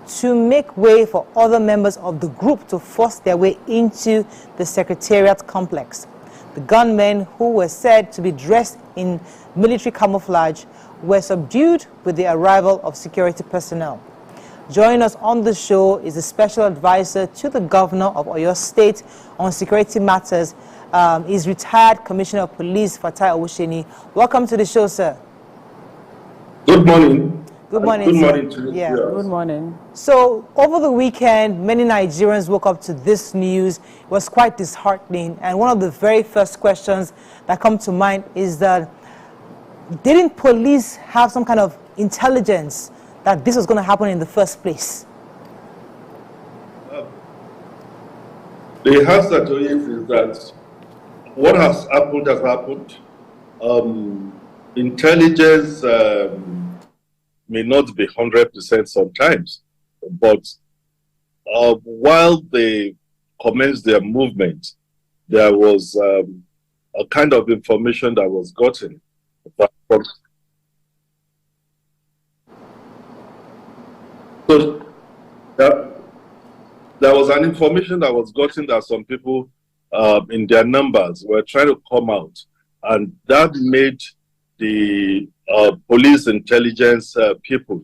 to make way for other members of the group to force their way into the secretariat complex. The gunmen, who were said to be dressed in military camouflage, were subdued with the arrival of security personnel. Joining us on the show is the special advisor to the governor of Oyo State on security matters, is retired Commissioner of Police Fatai Owusheni. Welcome to the show, sir. Good morning. Good morning, good morning sir. to you. Yeah. Good morning. So, over the weekend, many Nigerians woke up to this news. It was quite disheartening. And one of the very first questions that come to mind is that, didn't police have some kind of intelligence that this was going to happen in the first place? The answer to it is that what has happened. Intelligence may not be 100% sometimes, but while they commenced their movement, there was a kind of information that was gotten. So there was an information that was gotten that some people in their numbers were trying to come out, and that made the police intelligence people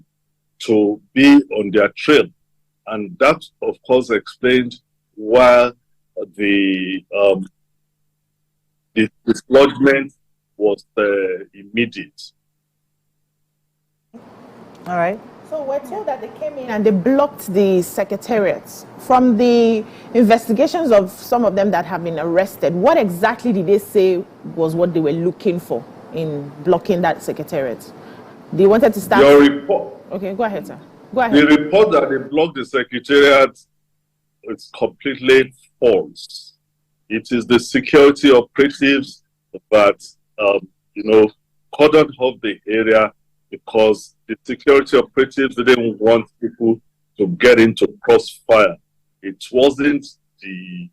to be on their trail. And that, of course, explained why the dislodgement was immediate. All right. So we're told that they came in and they blocked the secretariats. From the investigations of some of them that have been arrested, what exactly did they say was what they were looking for in blocking that secretariat? They wanted to start... Your report... Okay, go ahead, sir. Go ahead. The report that they blocked the secretariat is completely false. It is the security operatives that, cordoned off the area because the security operatives didn't want people to get into crossfire. It wasn't the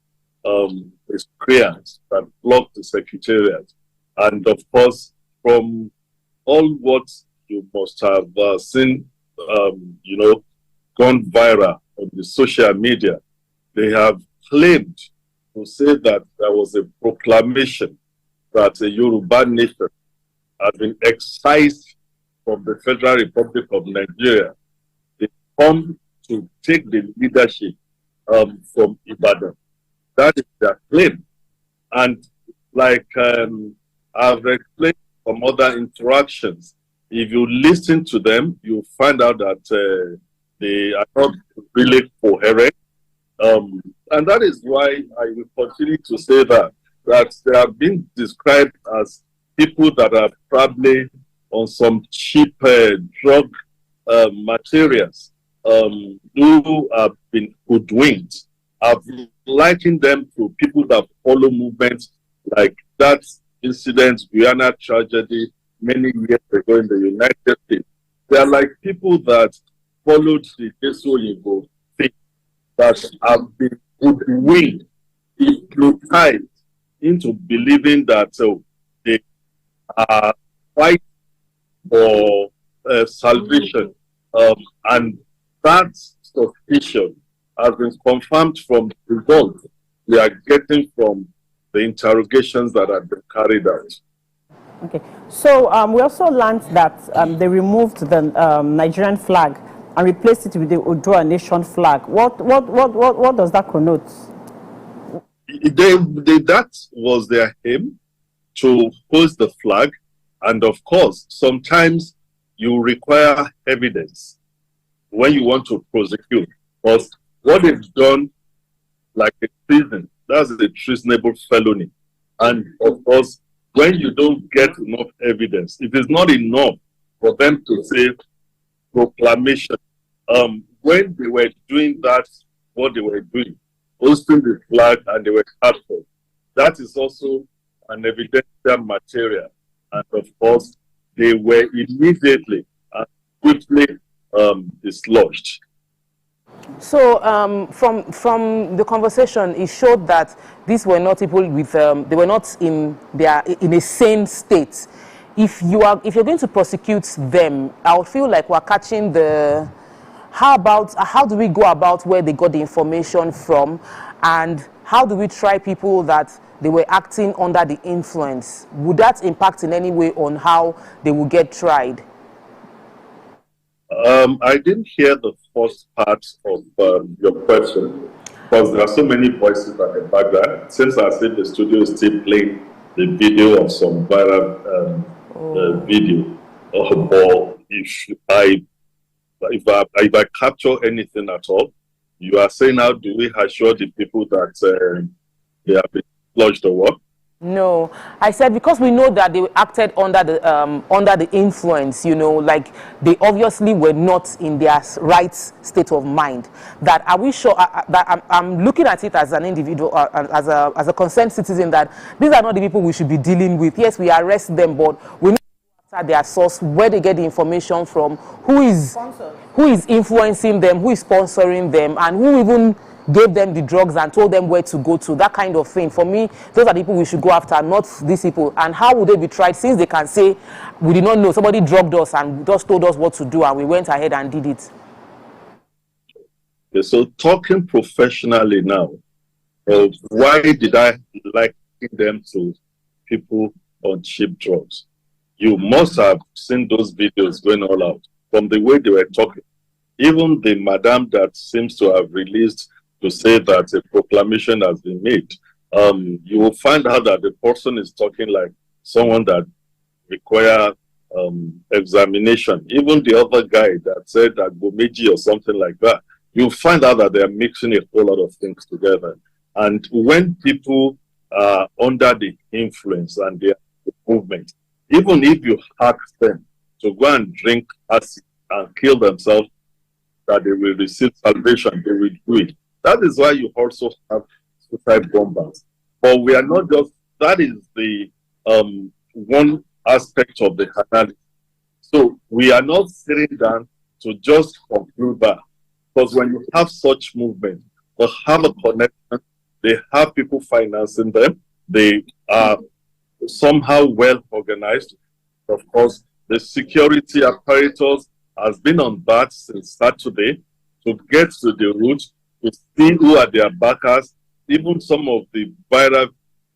miscreants that blocked the secretariat. And of course, from all what you must have seen you know, gone viral on the social media. They have claimed to say that there was a proclamation that a Yoruba nation has been excised from the Federal Republic of Nigeria. They come to take the leadership from Ibadan. That is their claim. And like I've explained from other interactions, if you listen to them, you find out that they are not really coherent. And that is why I will continue to say that they have been described as people that are probably on some cheap drug materials who have been hoodwinked. I've likened them to people that follow movements like that incident, Guyana tragedy, many years ago in the United States. They are like people that followed the Jesuit thing, that have been hoodwinked, hypnotized into believing that they are fighting for salvation. And that suspicion has been confirmed from the results we are getting from the interrogations that have been carried out. Okay, so we also learned that they removed the Nigerian flag and replaced it with the Odua Nation flag. What does that connote? That was their aim, to host the flag, and of course, sometimes you require evidence when you want to prosecute. But what they've done, like a treason, that's a treasonable felony. And of course, when you don't get enough evidence, it is not enough for them to say proclamation. When they were doing that, what they were doing, hosting the flag, and they were captured, that is also an evidential material. And of course, they were immediately and quickly dislodged. So from the conversation, it showed that these were not people with they were not in a sane state. If you're going to prosecute them, I would feel like we're catching the how do we go about where they got the information from, and how do we try people that they were acting under the influence? Would that impact in any way on how they will get tried? I didn't hear the first part of your question, because there are so many voices at the background. Since I said the studio is still playing the video of some viral video, or if I capture anything at all, you are saying, how do we assure the people that they have been lodged or what? No, I said because we know that they acted under the influence, you know, like they obviously were not in their right state of mind. That are we sure that I'm looking at it as an individual, as a concerned citizen, that these are not the people we should be dealing with. Yes, we arrest them, but we know their source, where they get the information from, who is influencing them, who is sponsoring them, and who even gave them the drugs and told them where to go to, that kind of thing. For me, those are the people we should go after, not these people. And how would they be tried, since they can say, we did not know, somebody drugged us and just told us what to do, and we went ahead and did it? Okay, so talking professionally now, why did I liken them to people on cheap drugs? You must have seen those videos going all out from the way they were talking. Even the madam that seems to have released to say that a proclamation has been made, you will find out that the person is talking like someone that requires examination. Even the other guy that said that Gomeji or something like that, you'll find out that they are mixing a whole lot of things together. And when people are under the influence and the movement, even if you ask them to go and drink acid and kill themselves, that they will receive salvation, they will do it. That is why you also have suicide bombers. But we are not just, that is the one aspect of the analysis. So we are not sitting down to just conclude that. Because when you have such movement, they have a connection, they have people financing them, they are somehow well organized. Of course, the security apparatus has been on that since Saturday to get to the root, to see who are their backers, even some of the viral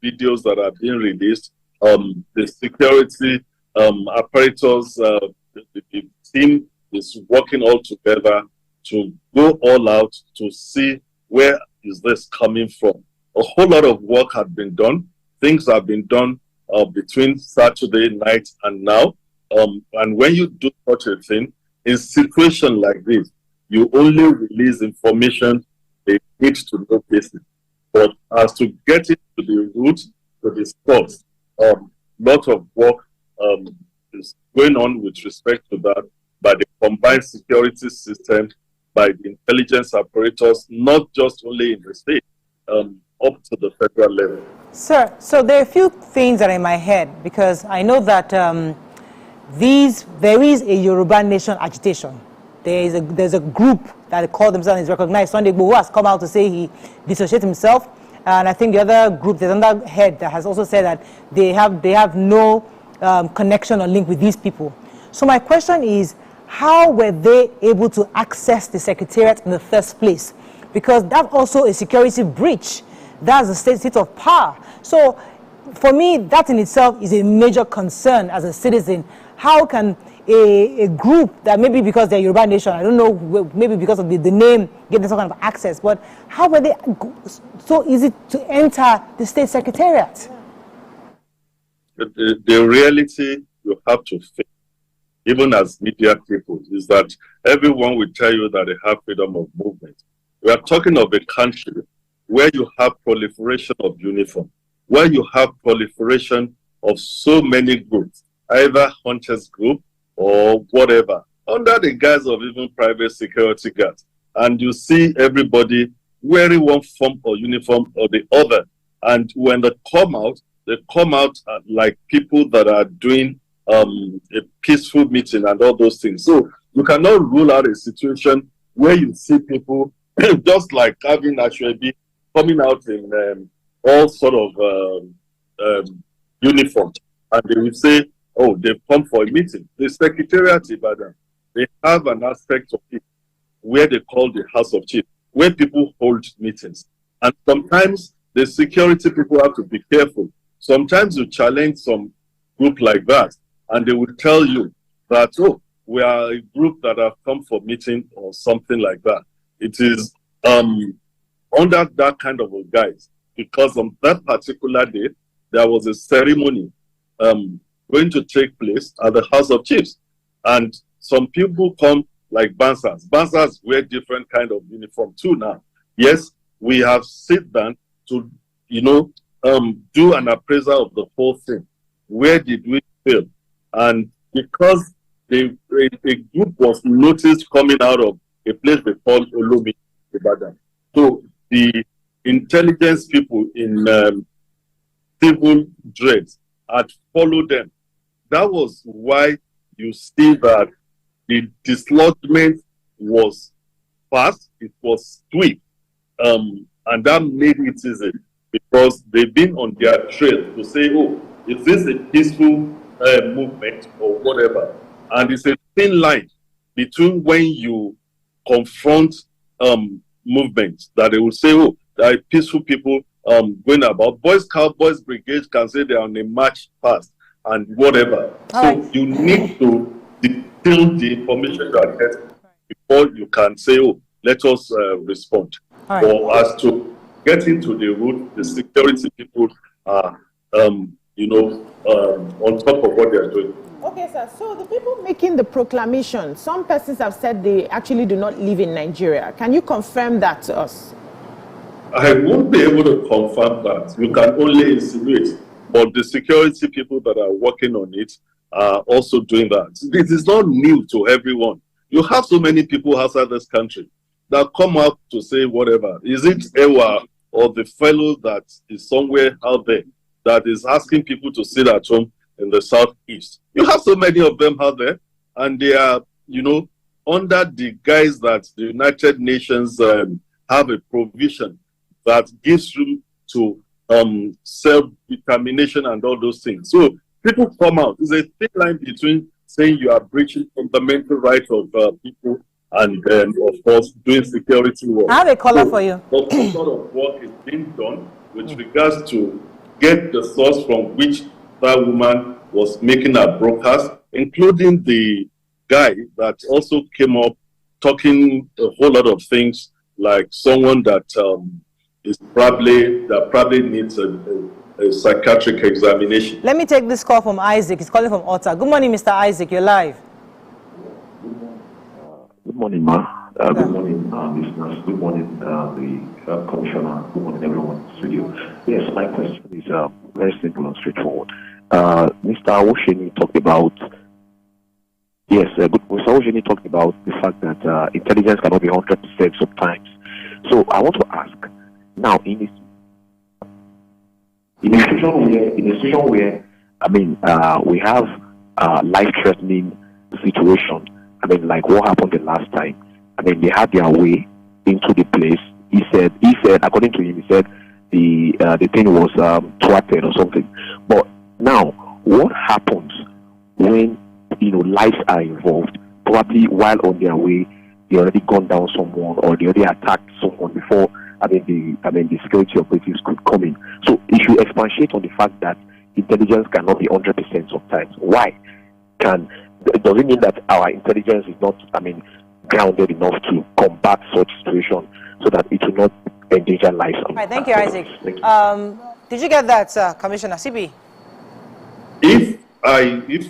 videos that are being released, the security apparatus, the team is working all together to go all out to see where is this coming from. A whole lot of work has been done. Things have been done between Saturday night and now. And when you do such a thing, in situations like this, you only release information they need to know cases. But as to get into the root, to the source, lot of work is going on with respect to that by the combined security system, by the intelligence apparatus, not just only in the state, up to the federal level. Sir, so there are a few things that are in my head, because I know that there is a Yoruba nation agitation. There's a group that call themselves is recognized Sunday Igboho, who has come out to say he dissociates himself, and I think the other group, there's another head that has also said that they have no connection or link with these people. So my question is, how were they able to access the secretariat in the first place? Because that's also a security breach. That's a state of power. So for me, that in itself is a major concern as a citizen. How can a group that maybe because they're Yoruba nation, I don't know, maybe because of the name, get some kind of access, but how were they so easy to enter the state secretariat? The reality you have to face, even as media people, is that everyone will tell you that they have freedom of movement. We are talking of a country where you have proliferation of uniform, where you have proliferation of so many groups, either hunters group or whatever, under the guise of even private security guards. And you see everybody wearing one form or uniform or the other. And when they come out like people that are doing a peaceful meeting and all those things. So you cannot rule out a situation where you see people just like having actually coming out in all sort of uniforms. And they will say, oh, they've come for a meeting. The Secretariat Ibadan, they have an aspect of it where they call the House of Chiefs, where people hold meetings. And sometimes the security people have to be careful. Sometimes you challenge some group like that, and they will tell you that, oh, we are a group that have come for meeting or something like that. It is under that kind of a guise, because on that particular day, there was a ceremony going to take place at the House of Chiefs. And some people come like Bansas. Bansas wear different kind of uniform too now. Yes, we have sit down to, do an appraisal of the whole thing. Where did we fail? And because a group was noticed coming out of a place they call Olomi, Ibadan. So the intelligence people in civil dreads had followed them. That was why you see that the dislodgement was fast, it was swift, and that made it easy because they've been on their trail to say, oh, is this a peaceful movement or whatever? And it's a thin line between when you confront movements that they will say, oh, there are peaceful people going about. Boy Scout, Boys Brigade can say they are on a march past and whatever. So you need to detail the information you are getting before you can say, oh, let us respond. Or as to get into the root, the security people are, on top of what they are doing. Okay, sir. So the people making the proclamation, some persons have said they actually do not live in Nigeria. Can you confirm that to us? I won't be able to confirm that. You can only insinuate. But the security people that are working on it are also doing that. This is not new to everyone. You have so many people outside this country that come out to say whatever. Is it Ewa or the fellow that is somewhere out there that is asking people to sit at home in the southeast? You have so many of them out there, and they are, under the guise that the United Nations have a provision that gives room to self-determination and all those things. So people come out. There's a thin line between saying you are breaching fundamental rights of people and of course doing security work. I have a caller for you. What sort of work is being done with regards to get the source from which that woman was making her broadcast, including the guy that also came up talking a whole lot of things like someone that probably needs a psychiatric examination. Let me take this call from Isaac. He's calling from Otta. Good morning, Mr. Isaac. You're live. Good morning, ma. Good morning, listeners. Good morning, the commissioner. Good morning, everyone in the studio. Yes, my question is very simple and straightforward. Mr. Osheni talked about Mr. Osheni talked about the fact that intelligence cannot be 100% sometimes. So I want to ask now in a situation where I mean we have life-threatening situation. I mean, like what happened the last time. I mean, they had their way into the place. He said, according to him, he said the thing was thwarted or something. But now, what happens when lives are involved? Probably while on their way, they already gunned down someone or they already attacked someone before. The security operatives could come in. So, if you expatiate on the fact that intelligence cannot be 100% sometimes, why? Does it mean that our intelligence is not, grounded enough to combat such situation so that it will not endanger lives? All right, thank you, Isaac. Thank you. Did you get that, Commissioner CB? If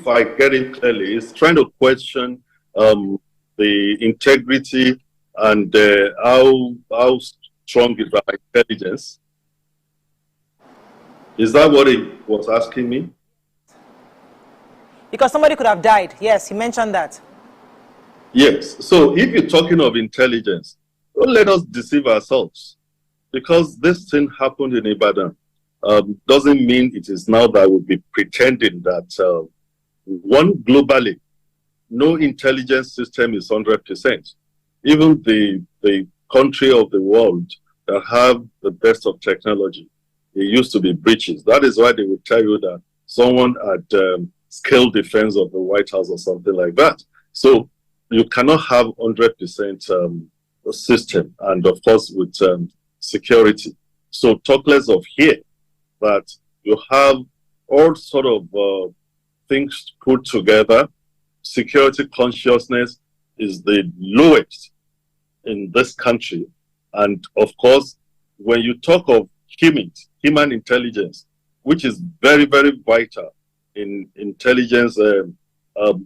I get it clearly, it's trying to question the integrity and how strong is our intelligence. Is that what he was asking me? Because somebody could have died. Yes, he mentioned that. Yes. So if you're talking of intelligence, don't let us deceive ourselves. Because this thing happened in Ibadan doesn't mean it is now that we'll be pretending that globally, no intelligence system is 100%. Even the country of the world that have the best of technology, it used to be breaches. That is why they would tell you that someone had scale defense of the White House or something like that. So you cannot have 100% system, and of course with security. So talk less of here that you have all sort of things put together. Security consciousness is the lowest in this country, and of course when you talk of human intelligence, which is very, very vital in intelligence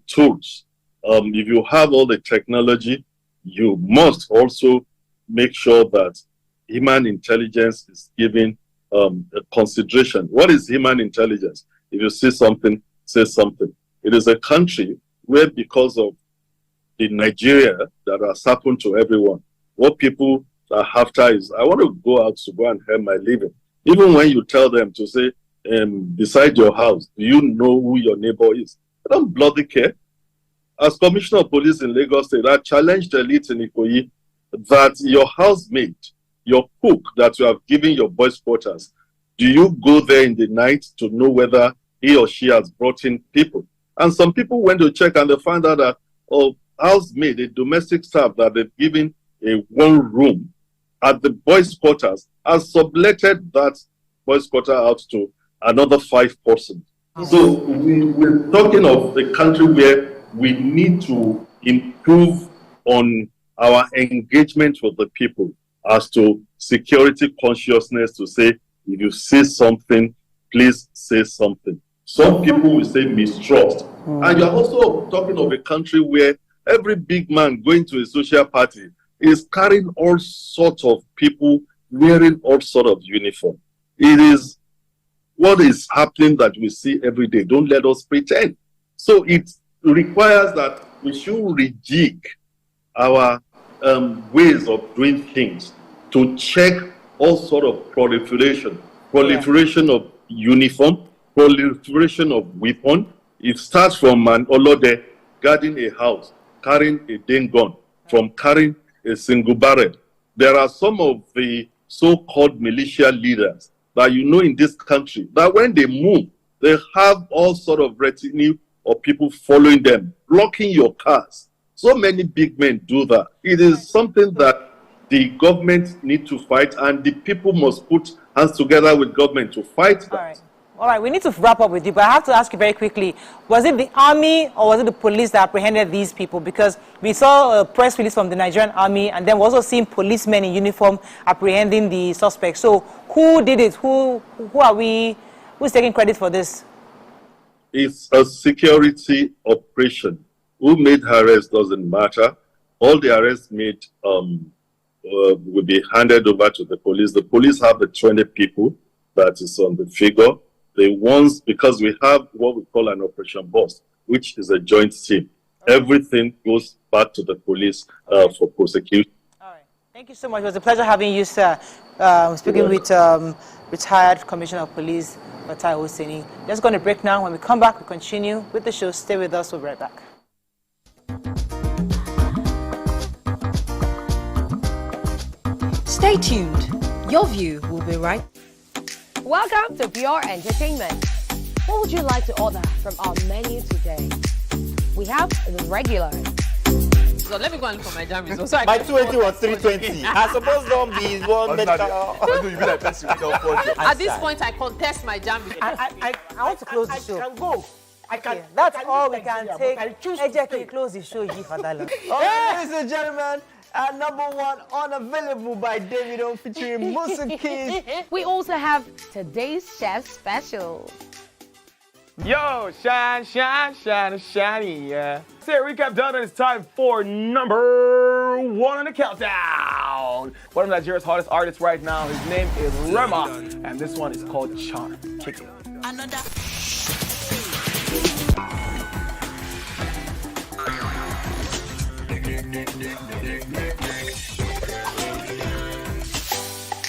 tools. If you have all the technology, you must also make sure that human intelligence is given consideration. What is human intelligence? If you see something, say something. It is a country where, because of the Nigeria that has happened to everyone, what people are after is, I want to go out to go and earn my living. Even when you tell them to say, beside your house, do you know who your neighbor is? I don't bloody care. As Commissioner of Police in Lagos State, I challenged the elite in Ikoyi that your housemate, your cook that you have given your boys' quarters, do you go there in the night to know whether he or she has brought in people? And some people went to check and they found out that, housemaid, a domestic staff that they've given a one room at the boys' quarters, has subletted that boys' quarter out to another 5 persons. So we're talking of a country where we need to improve on our engagement with the people as to security consciousness, to say, if you say something, please say something. Some people will say mistrust. And you're also talking of a country where every big man going to a social party is carrying all sorts of people wearing all sorts of uniform. It is what is happening that we see every day. Don't let us pretend. So it requires that we should rejig our ways of doing things to check all sort of proliferation of uniform, proliferation of weapon. It starts from an Olode guarding a house, carrying a dang gun, from carrying a single barrel. There are some of the so-called militia leaders that you know in this country, that when they move, they have all sort of retinue or people following them, blocking your cars. So many big men do that. It is something that the government need to fight, and the people must put hands together with government to fight that. All right, we need to wrap up with you, but I have to ask you very quickly, was it the army or was it the police that apprehended these people? Because we saw a press release from the Nigerian army, and then we're also seeing policemen in uniform apprehending the suspects. So who did it? Who's taking credit for this? It's a security operation. Who made the arrest doesn't matter. All the arrests made will be handed over to the police. The police have the 20 people that is on the figure. The ones, because we have what we call an operation boss, which is a joint team. Everything goes back to the police for prosecution. All right. Thank you so much. It was a pleasure having you, sir. Speaking with retired Commissioner of Police, Oyo State. Let's go on a break now. When we come back, we continue with the show. Stay with us. We'll be right back. Stay tuned. Your view will be right. Welcome to Pure Entertainment. What would you like to order from our menu today? We have the regular. So let me go and look for my jammies. My 280 was 320. I suppose don't be one medical. At this point, I contest my jammies. I want to close the show. I can go. I can. That's all we can take. Ejeki, close the show, Fadala. Ladies and gentlemen, number one, Unavailable by Davido featuring Musa Keys. We also have today's chef special. Yo, shine, shiny, yeah. Say recap done, and it's time for number 1 on the countdown. One of Nigeria's hottest artists right now, his name is Rema, and this one is called Charm. Kick it. Another.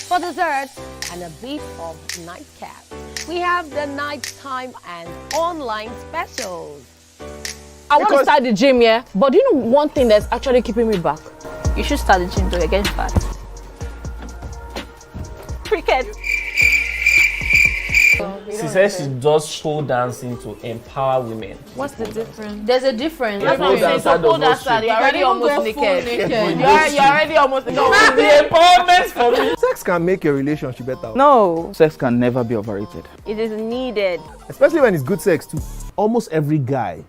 For dessert and a bit of nightcap, we have the nighttime and online specials. I want to start the gym, yeah? But do you know one thing that's actually keeping me back? You should start the gym to get fat. Cricket. She says she does show dancing to empower women. What's the difference? There's a difference. Yeah, That's what I'm saying. So pole dancer, you're already almost naked. You're already almost naked. No, the empowerment for me. Sex can make a relationship better. No. Sex can never be overrated. It is needed. Especially when it's good sex too. Almost every guy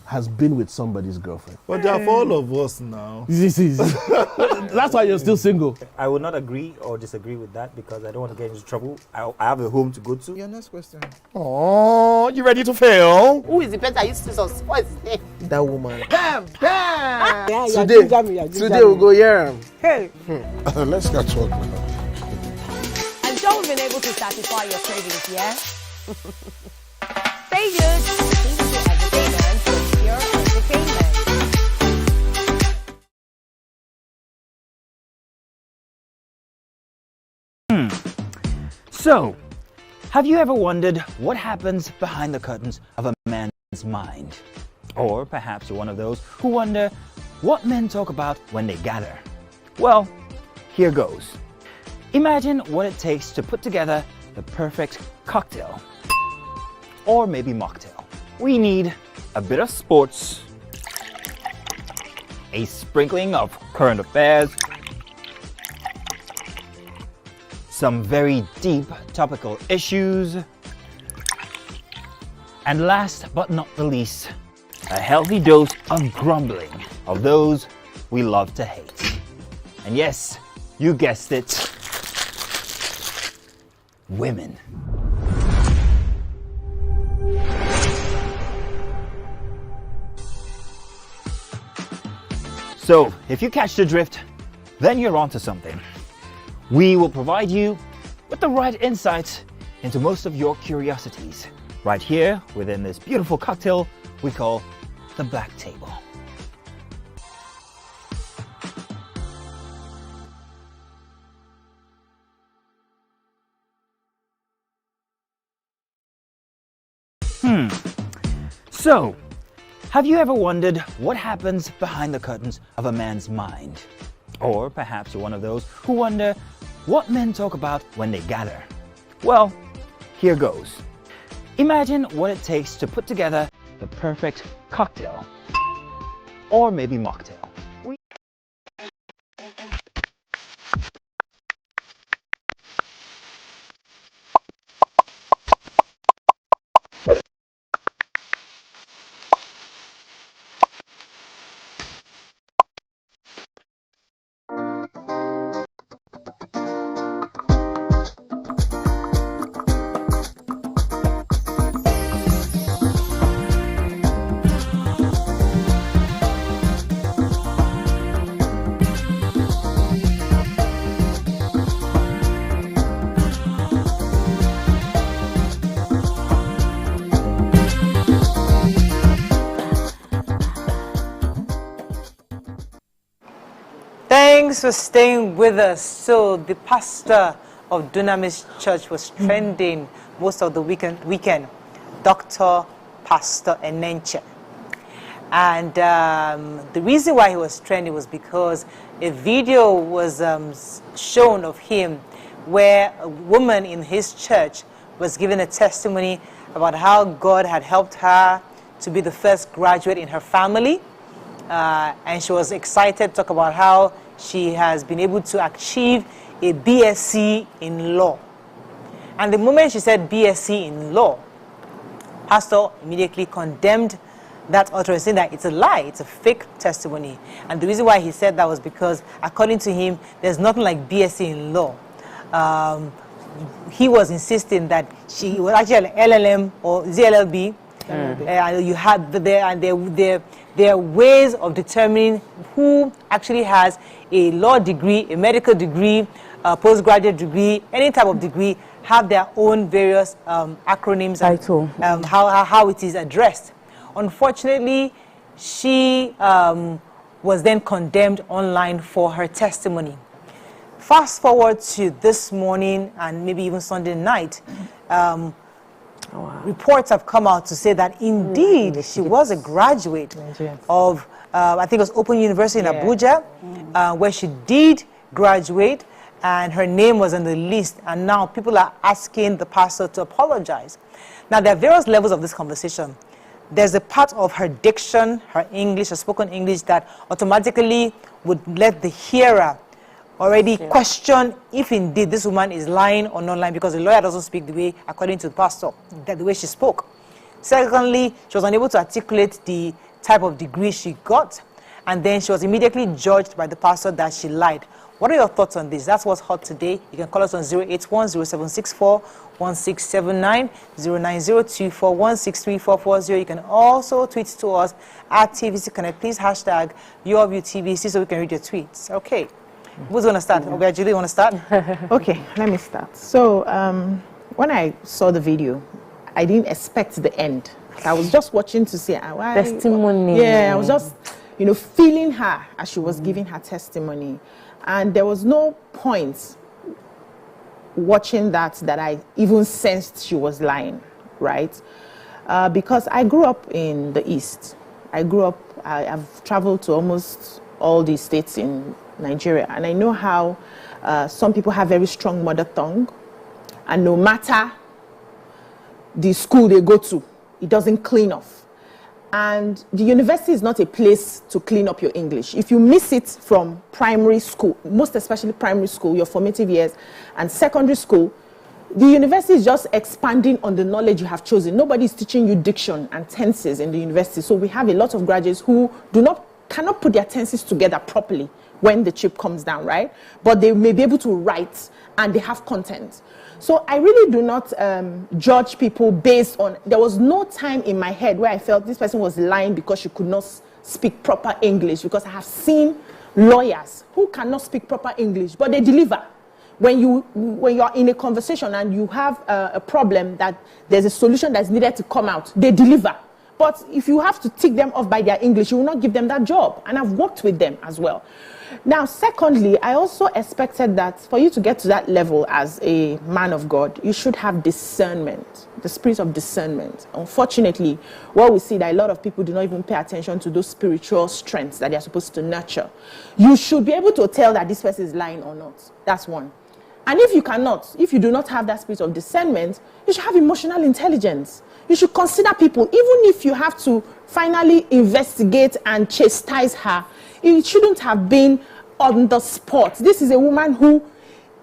has been with somebody's girlfriend. But they are for all of us now. That's why you're still single. I would not agree or disagree with that because I don't want to get into trouble. I have a home to go to. Your next question. Oh, you ready to fail? Who is the better? You see some spoils. That woman. Bam! Bam! Yeah, today we'll go here. Hey. Let's get talk now. I'm sure we've been able to satisfy your cravings, yeah? Stay tuned. Entertainment with Pure Entertainment. So, have you ever wondered what happens behind the curtains of a man's mind? Or perhaps you're one of those who wonder what men talk about when they gather. Well, here goes. Imagine what it takes to put together the perfect cocktail. Or maybe mocktail. We need a bit of sports, a sprinkling of current affairs, some very deep topical issues, and last but not the least, a healthy dose of grumbling of those we love to hate. And yes, you guessed it, women. So, if you catch the drift, then you're onto something. We will provide you with the right insights into most of your curiosities, right here within this beautiful cocktail we call the Black Table. So, have you ever wondered what happens behind the curtains of a man's mind? Or perhaps you're one of those who wonder what men talk about when they gather. Well, here goes. Imagine what it takes to put together the perfect cocktail. Or maybe mocktail. Thanks for staying with us. So the pastor of Dunamis Church was trending most of the weekend, Dr. Pastor Enenche. And the reason why he was trending was because a video was shown of him where a woman in his church was giving a testimony about how God had helped her to be the first graduate in her family. And she was excited to talk about how she has been able to achieve a BSc in law. And the moment she said BSc in law, pastor immediately condemned that utterance, saying that it's a lie, it's a fake testimony. And the reason why he said that was because, according to him, there's nothing like BSc in law. He was insisting that she was actually an LLM or ZLLB. You had there are ways of determining who actually has a law degree, a medical degree, a postgraduate degree, any type of degree, have their own various acronyms and how it is addressed. Unfortunately, she was then condemned online for her testimony. Fast forward to this morning and maybe even Sunday night, reports have come out to say that indeed she was a graduate of, I think it was Open University in Abuja, where she did graduate, and her name was on the list, and now people are asking the pastor to apologize. Now, there are various levels of this conversation. There's a part of her diction, her English, her spoken English, that automatically would let the hearer already question if indeed this woman is lying or not lying, because the lawyer doesn't speak the way, according to the pastor, the way she spoke. Secondly, she was unable to articulate the type of degree she got, and then she was immediately judged by the pastor that she lied. What are your thoughts on this? That's what's hot today. You can call us on 081-0764-1679, 090241634440. You can also tweet to us at TVC Connect. Please hashtag YourViewTVC so we can read your tweets. Okay. Who's going to start? Okay, Julie, you want to start? Okay, let me start. So, when I saw the video, I didn't expect the end. I was just watching to see why. Testimony. Yeah, I was just, feeling her as she was giving her testimony. And there was no point watching that I even sensed she was lying, right? Because I grew up in the East. I've traveled to almost all the states in Nigeria, and I know how some people have very strong mother tongue, and no matter the school they go to, it doesn't clean off. And the university is not a place to clean up your English. If you miss it from primary school, most especially primary school, your formative years, and secondary school, the university is just expanding on the knowledge you have chosen. Nobody is teaching you diction and tenses in the university. So we have a lot of graduates who cannot put their tenses together properly when the chip comes down, right? But they may be able to write, and they have content. So I really do not judge people based on, there was no time in my head where I felt this person was lying because she could not speak proper English, because I have seen lawyers who cannot speak proper English, but they deliver. When you are in a conversation and you have a problem that there's a solution that's needed to come out, they deliver. But if you have to tick them off by their English, you will not give them that job. And I've worked with them as well. Now, secondly, I also expected that for you to get to that level as a man of God, you should have discernment, the spirit of discernment. Unfortunately, what we see that a lot of people do not even pay attention to those spiritual strengths that they're supposed to nurture. You should be able to tell that this person is lying or not. That's one. And if you do not have that spirit of discernment, you should have emotional intelligence. You should consider people, even if you have to finally investigate and chastise her. It shouldn't have been on the spot. This is a woman who,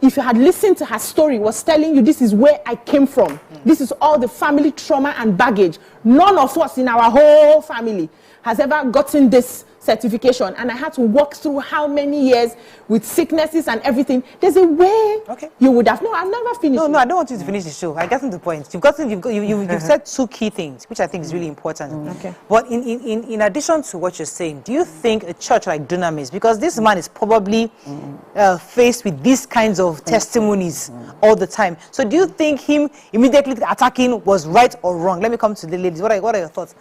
if you had listened to her story, was telling you, this is where I came from. This is all the family trauma and baggage. None of us in our whole family has ever gotten this certification, and I had to walk through how many years with sicknesses and everything. There's a way you would have. No, I've never finished. No, I don't want you to finish the show. I got to the point. You've said two key things, which I think is really important. Okay. But in addition to what you're saying, do you think a church like Dunamis, because this man is probably faced with these kinds of testimonies all the time, so do you think him immediately attacking was right or wrong? Let me come to the ladies. What are your thoughts?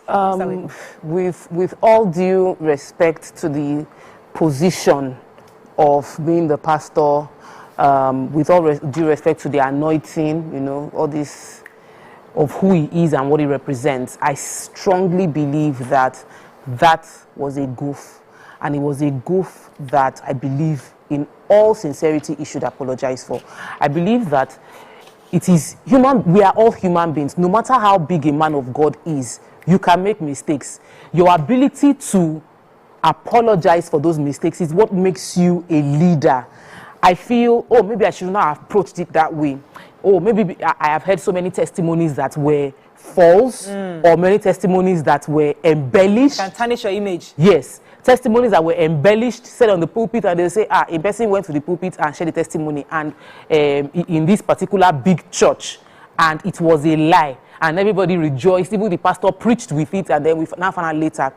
With all due respect to the position of being the pastor, with all due respect to the anointing, you know, all this of who he is and what he represents, I strongly believe that that was a goof, and it was a goof that I believe in all sincerity he should apologize for. I believe that it is human. We are all human beings. No matter how big a man of God is, you can make mistakes. Your ability to apologize for those mistakes is what makes you a leader. I feel, oh, maybe I should not have approached it that way. Oh, maybe I have heard so many testimonies that were false, or many testimonies that were embellished. Can tarnish your image. Yes. Testimonies that were embellished, said on the pulpit, and they say, a person went to the pulpit and shared the testimony, and in this particular big church, and it was a lie. And everybody rejoiced, even the pastor preached with it, and then we now found out later.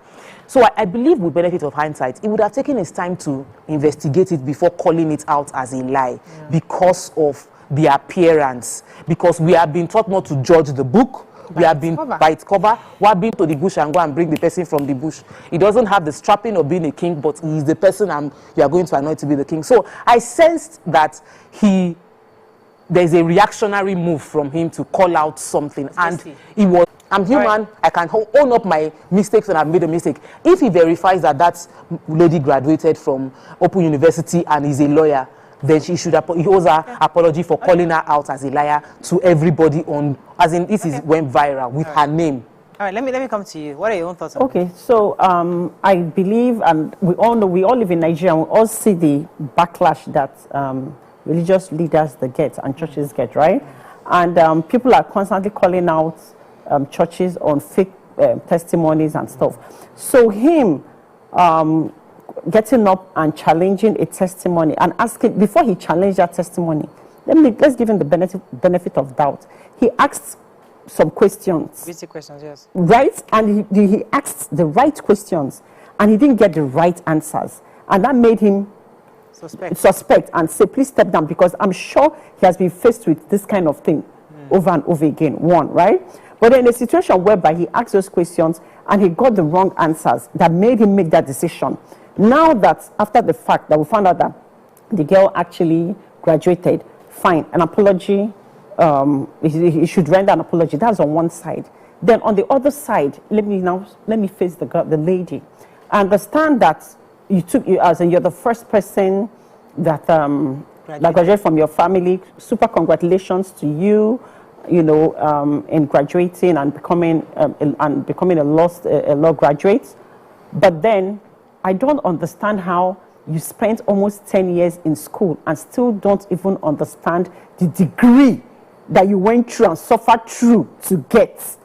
So I believe, with benefit of hindsight, it would have taken his time to investigate it before calling it out as a lie, because of the appearance. Because we have been taught not to judge the book. We have been by its cover. We have been to the bush and go and bring the person from the bush. He doesn't have the strapping of being a king, but he is the person you are going to anoint to be the king. So I sensed that there's a reactionary move from him to call out something, and I'm human. I can own up my mistakes when I've made a mistake. If he verifies that lady graduated from Open University and is a lawyer, then he owes her apology for calling her out as a liar to everybody as in this went viral with her name. All right, let me come to you. What are your own thoughts on Okay, so I believe, and we all know, we all live in Nigeria, and we all see the backlash that religious leaders get and churches get, right? And people are constantly calling out churches on fake testimonies and stuff. So him getting up and challenging a testimony and asking, before he challenged that testimony, let's give him the benefit of doubt. He asked some questions. Basic questions, yes. Right? And he asked the right questions, and he didn't get the right answers. And that made him suspect and say, please step down, because I'm sure he has been faced with this kind of thing over and over again. One, right? But in a situation whereby he asked those questions and he got the wrong answers, that made him make that decision. Now that, after the fact that we found out that the girl actually graduated, fine, an apology, he should render an apology. That's on one side. Then on the other side, let me face the lady. I understand that you're the first person that graduated from your family. Super congratulations to you, in graduating and becoming a law graduate. But then I don't understand how you spent almost 10 years in school and still don't even understand the degree that you went through and suffered through to get.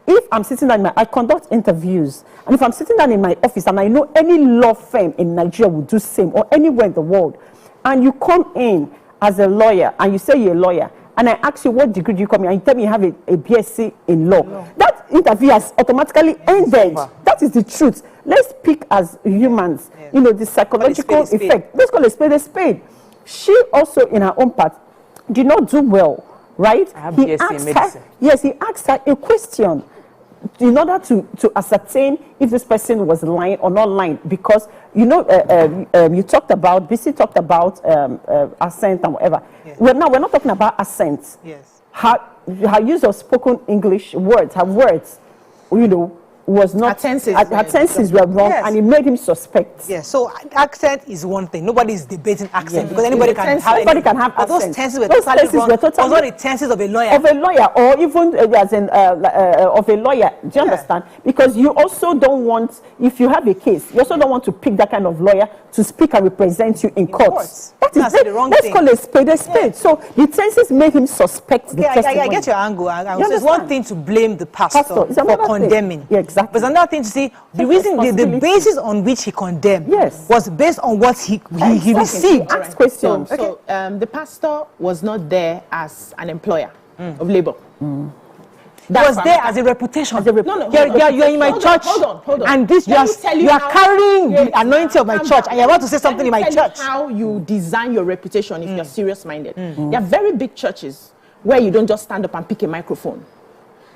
If I'm sitting down, I conduct interviews, and if I'm sitting down in my office and I know any law firm in Nigeria would do same, or anywhere in the world, and you come in as a lawyer and you say you're a lawyer, and I ask you what degree do you come in, and you tell me you have a BSc in law, that interview has automatically ended. That is the truth. Let's speak as humans, the psychological effect. Let's call a spade a spade. She also, in her own part, did not do well, right? He asked her a question in order to ascertain if this person was lying or not lying, because you talked about, BC talked about accent and whatever. Yes. We're not talking about accent. Yes. Her use of spoken English words, her words, was not, her tenses were wrong, and it made him suspect. Yes, so accent is one thing. Nobody is debating accent because Anybody can have accent. Those tenses were totally wrong. Those are the tenses of a lawyer. Of a lawyer, or even as in of a lawyer. Do you understand? Because you also don't want, if you have a case, you also don't want to pick that kind of lawyer to speak and represent you in court. That is the wrong thing. Let's call a spade a spade. So the tenses made him suspect the testimony. I get your angle. It's one thing to blame the pastor for condemning. Exactly. But it's another thing to say the reason, the basis on which he condemned was based on what he received. Ask questions. So the pastor was not there as an employer of labor. He was there as a reputation. You're in my church. Hold on. And this you are carrying the anointing of my church, and you're about to say something in my church. How you design your reputation if you're serious-minded. There are very big churches where you don't just stand up and pick a microphone.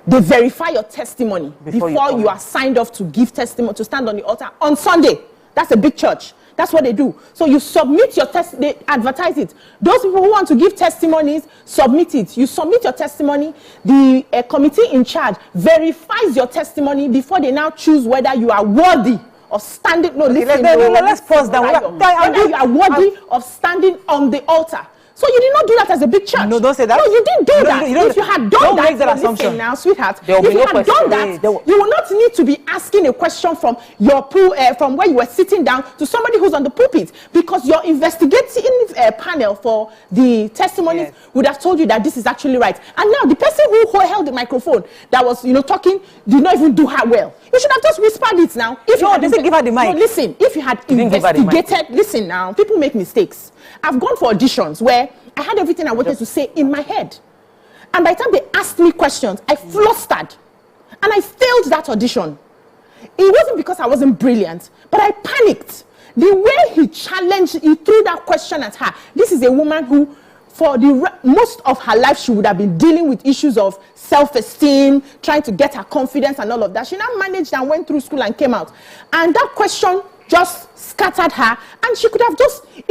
They verify your testimony before you are signed off to give testimony, to stand on the altar on Sunday. That's a big church. That's what they do. So you submit your they advertise it. Those people who want to give testimonies, submit it. You submit your testimony. The committee in charge verifies your testimony before they now choose whether you are worthy of standing. No, listen. Let's pause down. Whether you are worthy of standing on the altar. So you did not do that as a big church. No, don't say that. No, you didn't do that. If you had done that, make that assumption now, sweetheart. If you had done that, you will not need to be asking a question from your from where you were sitting down to somebody who's on the pulpit, because your investigating panel for the testimonies would have told you that this is actually right. And now the person who held the microphone that was talking did not even do her well. You should have just whispered it now. If you had give her the mic. No, listen. If you had investigated, listen now. People make mistakes. I've gone for auditions where I had everything I wanted to say in my head. And by the time they asked me questions, I flustered. And I failed that audition. It wasn't because I wasn't brilliant, but I panicked. The way he threw that question at her. This is a woman who, for most of her life, she would have been dealing with issues of self-esteem, trying to get her confidence and all of that. She now managed and went through school and came out. And that question just scattered her, and it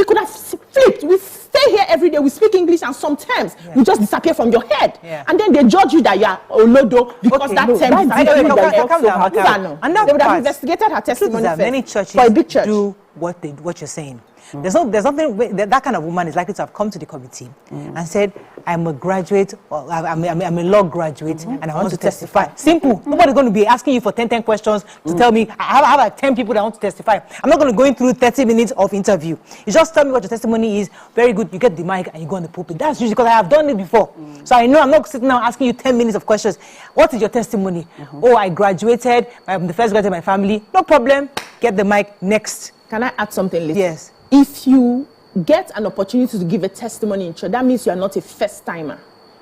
could have flipped. We stay here every day, we speak English, and sometimes we just disappear from your head. And then they judge you that you are Olodo because that term is and they would have investigated her testimony first. Many churches for a big church do what you're saying. There's nothing that kind of woman is likely to have come to the committee and said, I'm a graduate, or I'm a law graduate, and I want to testify. Simple. Nobody's going to be asking you for 10 questions to tell me. I have like 10 people that want to testify. I'm not going to go in through 30 minutes of interview. You just tell me what your testimony is. Very good. You get the mic and you go on the pulpit. That's usually because I have done it before. So I know I'm not sitting now asking you 10 minutes of questions. What is your testimony? Oh, I graduated. I'm the first graduate in my family. No problem. Get the mic. Next. Can I add something, Liz? Yes. If you get an opportunity to give a testimony in church, that means you are not a first-timer.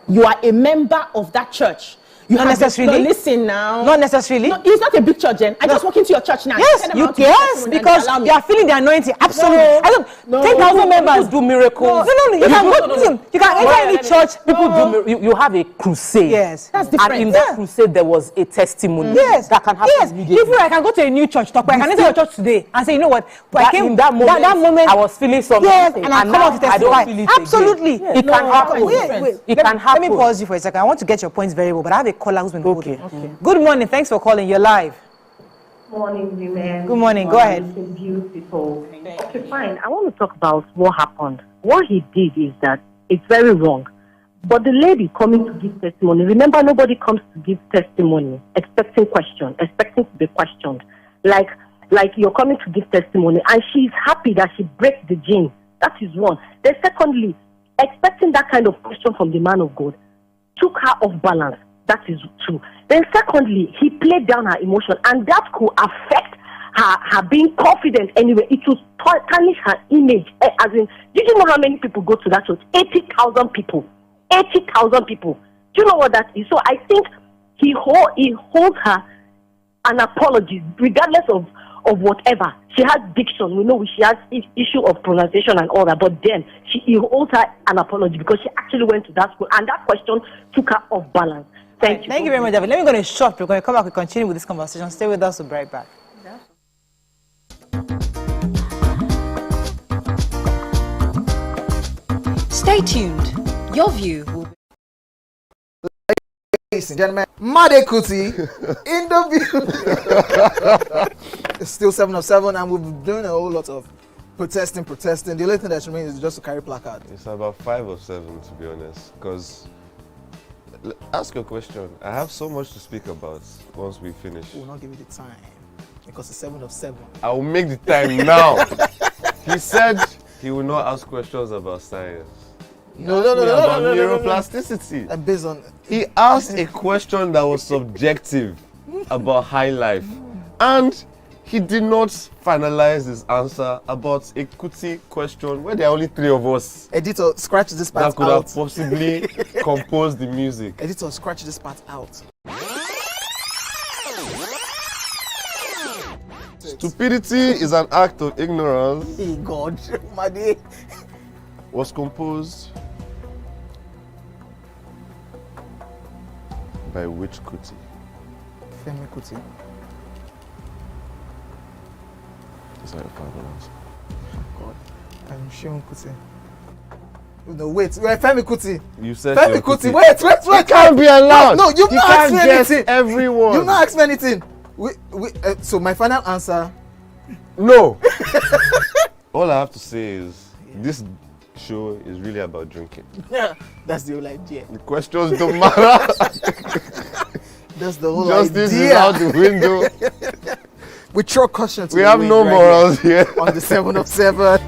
You are a member of that church. Not necessarily. Listen now. Not necessarily. No, it's not a big church, Jen. I just walk into your church now. Yes, because you are feeling the anointing. Absolutely. 10,000 members do miracles. No. You can enter any church. People do. You have a crusade. Yes, that's different. And in that crusade, there was a testimony. Yes, that can happen immediately. Even I can go to a new church, I can enter your church today and say, you know what? In that moment, I was feeling something. Yes, and I come out to testify. I don't feel it. Absolutely. It can happen. It can happen. Let me pause you for a second. I want to get your points very well, but I have a caller who's been holding. Good morning. Thanks for calling. You're live. Morning, women. Good morning. Go ahead. Beautiful. Okay, fine. I want to talk about what happened. What he did is that it's very wrong. But the lady coming to give testimony, remember, nobody comes to give testimony expecting question, expecting to be questioned. Like you're coming to give testimony, and she's happy that she breaks the gene. That is one. Then secondly, expecting that kind of question from the man of God took her off balance. That is true. Then secondly, he played down her emotion, and that could affect her being confident anyway. It will tarnish her image. As in, did you know how many people go to that church? 80,000 people. 80,000 people. Do you know what that is? So I think he holds her an apology, regardless of whatever. She has diction. We know she has issue of pronunciation and all that, but then he holds her an apology because she actually went to that school, and that question took her off balance. Thank you. Thank you very much, David. Let me go to a short. We're going to come back and continue with this conversation. Stay with us. We'll be right back. Stay tuned. Your view will be... Ladies and gentlemen, Made Kuti in the view. It's still 7 of 7, and we've been doing a whole lot of protesting. The only thing that remains is just to carry placard. It's about 5 of 7, to be honest. Because, ask your question. I have so much to speak about once we finish. We'll not give you the time because it's 7 of 7. I will make the time now. He said he will not ask questions about science. No. Neuroplasticity. And based on he asked a question that was subjective about high life, and he did not finalize his answer about a Kuti question where there are only 3 of us. Editor, scratch this part out. That could have possibly composed the music. Editor, scratch this part out. Stupidity is an act of ignorance. Hey God, my dear. Was composed by which Kuti? Femi Kuti. Is that your final answer? God, I'm Sheon Kuti. No, wait, Femi Kuti. You said Femi Kuti. Wait. You can't be allowed. No, you've not asked me anything. Everyone. You've not asked me anything. So my final answer. No. All I have to say is this show is really about drinking. Yeah, that's the whole idea. The questions don't matter. That's the whole Justice idea. is out the window. We throw caution to we the have wind no right morals here. On the 7 of 7.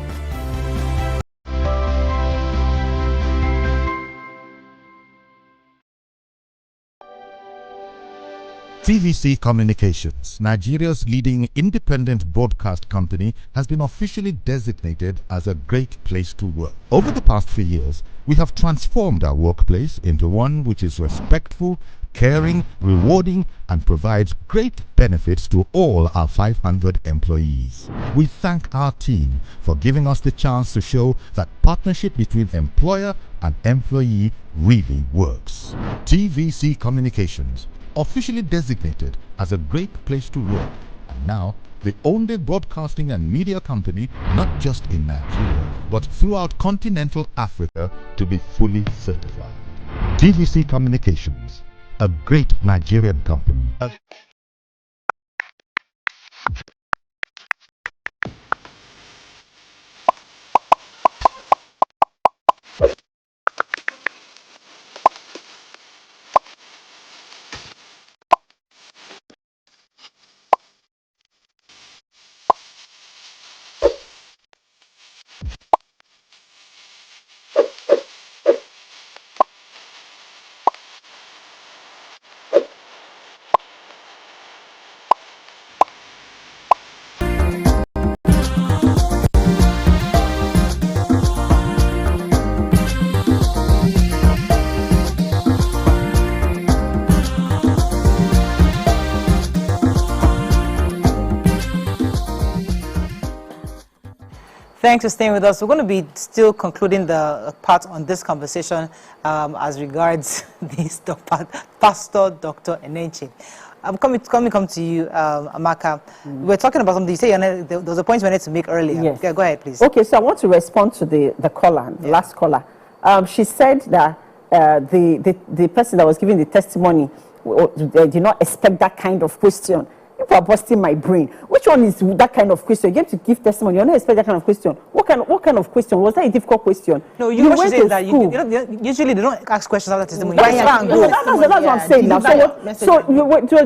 TVC Communications, Nigeria's leading independent broadcast company, has been officially designated as a great place to work. Over the past few years, we have transformed our workplace into one which is respectful, caring, rewarding, and provides great benefits to all our 500 employees. We thank our team for giving us the chance to show that partnership between employer and employee really works. TVC Communications, officially designated as a great place to work, and now the only broadcasting and media company not just in Nigeria but throughout continental Africa to be fully certified. TVC Communications, a great Nigerian company. Thanks for staying with us. We're going to be still concluding the part on this conversation as regards this Pastor Dr. Enenche. I'm coming to you, Amaka. We're talking about something. You say there was a point you wanted to make earlier. Yes. Yeah, go ahead, please. Okay, so I want to respond to the caller, the last caller. She said that the person that was giving the testimony did not expect that kind of question. People are busting my brain. Which one is that kind of question? You get to give testimony. You don't expect that kind of question. What kind of question? Was that a difficult question? No, you went to that. Usually they don't ask questions after testimony. That's what I'm saying now. So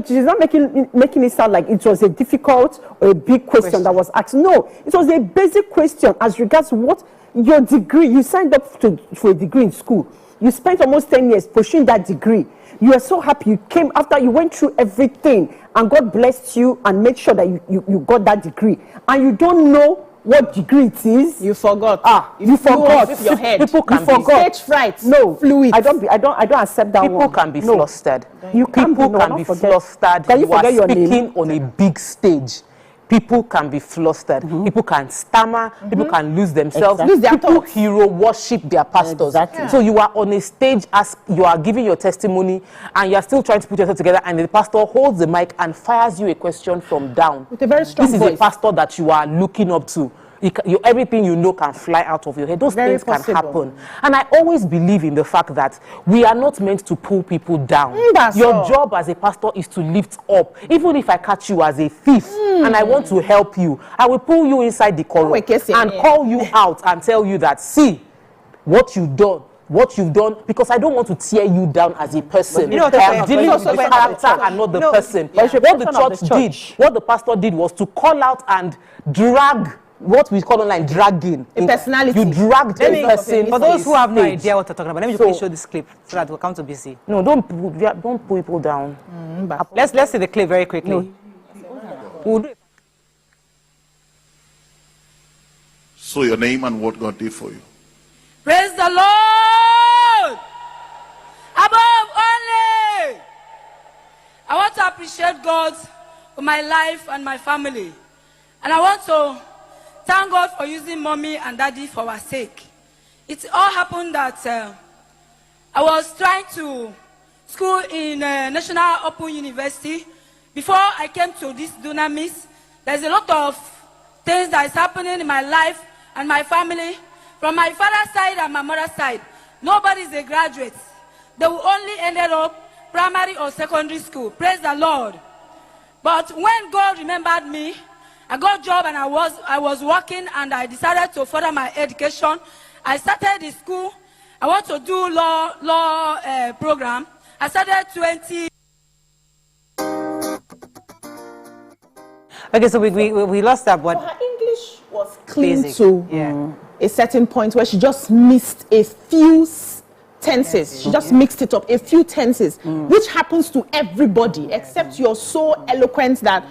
she's not making it sound like it was a difficult or a big question that was asked. No, it was a basic question as regards what your degree. You signed up for a degree in school. You spent almost 10 years pursuing that degree. You are so happy you came after you went through everything and God blessed you and made sure that you got that degree. And you don't know what degree it is. You forgot. You forgot. With your head. People can be stage fright. No, fluid. I don't accept that People one. can be flustered. You People can be flustered. Can you are forget your speaking name? on a big stage. People can be flustered. People can stammer. People can lose themselves. Lose their People thoughts. hero worship their pastors. So you are on a stage as you are giving your testimony and you are still trying to put yourself together, and the pastor holds the mic and fires you a question from down. With a very strong voice. This is a pastor that you are looking up to. everything you know can fly out of your head. Those things can happen. And I always believe in the fact that we are not meant to pull people down. Your job as a pastor is to lift up. Even if I catch you as a thief and I want to help you, I will pull you inside the column and call you out and tell you that, see, what you've done, because I don't want to tear you down as a person. I am dealing with the character and not the person. What the church did, what the pastor did was to call out and drag what we call online dragging. A personality. You dragged a person. For those who have no idea what we're talking about, let me just show this clip so that we'll come to BC. No, don't pull people down. Let's see the clip very quickly. No. We'll do it. So your name and what God did for you. Praise the Lord! Above only! I want to appreciate God for my life and my family. And I want to thank God for using mommy and daddy for our sake. It all happened that I was trying to school in National Open University. Before I came to this Dunamis, there's a lot of things that is happening in my life and my family. From my father's side and my mother's side, nobody is a graduate. They will only ended up primary or secondary school. Praise the Lord. But when God remembered me, I got a job and I was working, and I decided to further my education. I started the school. I want to do law program. I started 20. Okay, so we lost that, but her English was clean to a certain point where she just missed a few tenses. She just mixed it up, a few tenses, which happens to everybody, except you're so eloquent that,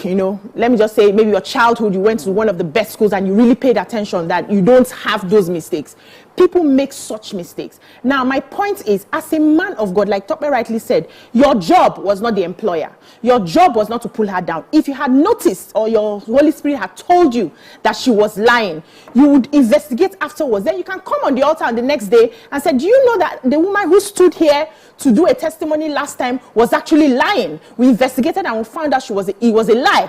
you know, let me just say, maybe your childhood, you went to one of the best schools and you really paid attention that you don't have those mistakes. People make such mistakes. Now, my point is, as a man of God, like Tope rightly said, your job was not the employer. Your job was not to pull her down. If you had noticed or your Holy Spirit had told you that she was lying, you would investigate afterwards. Then you can come on the altar on the next day and say, do you know that the woman who stood here to do a testimony last time was actually lying? We investigated and we found out it was a lie.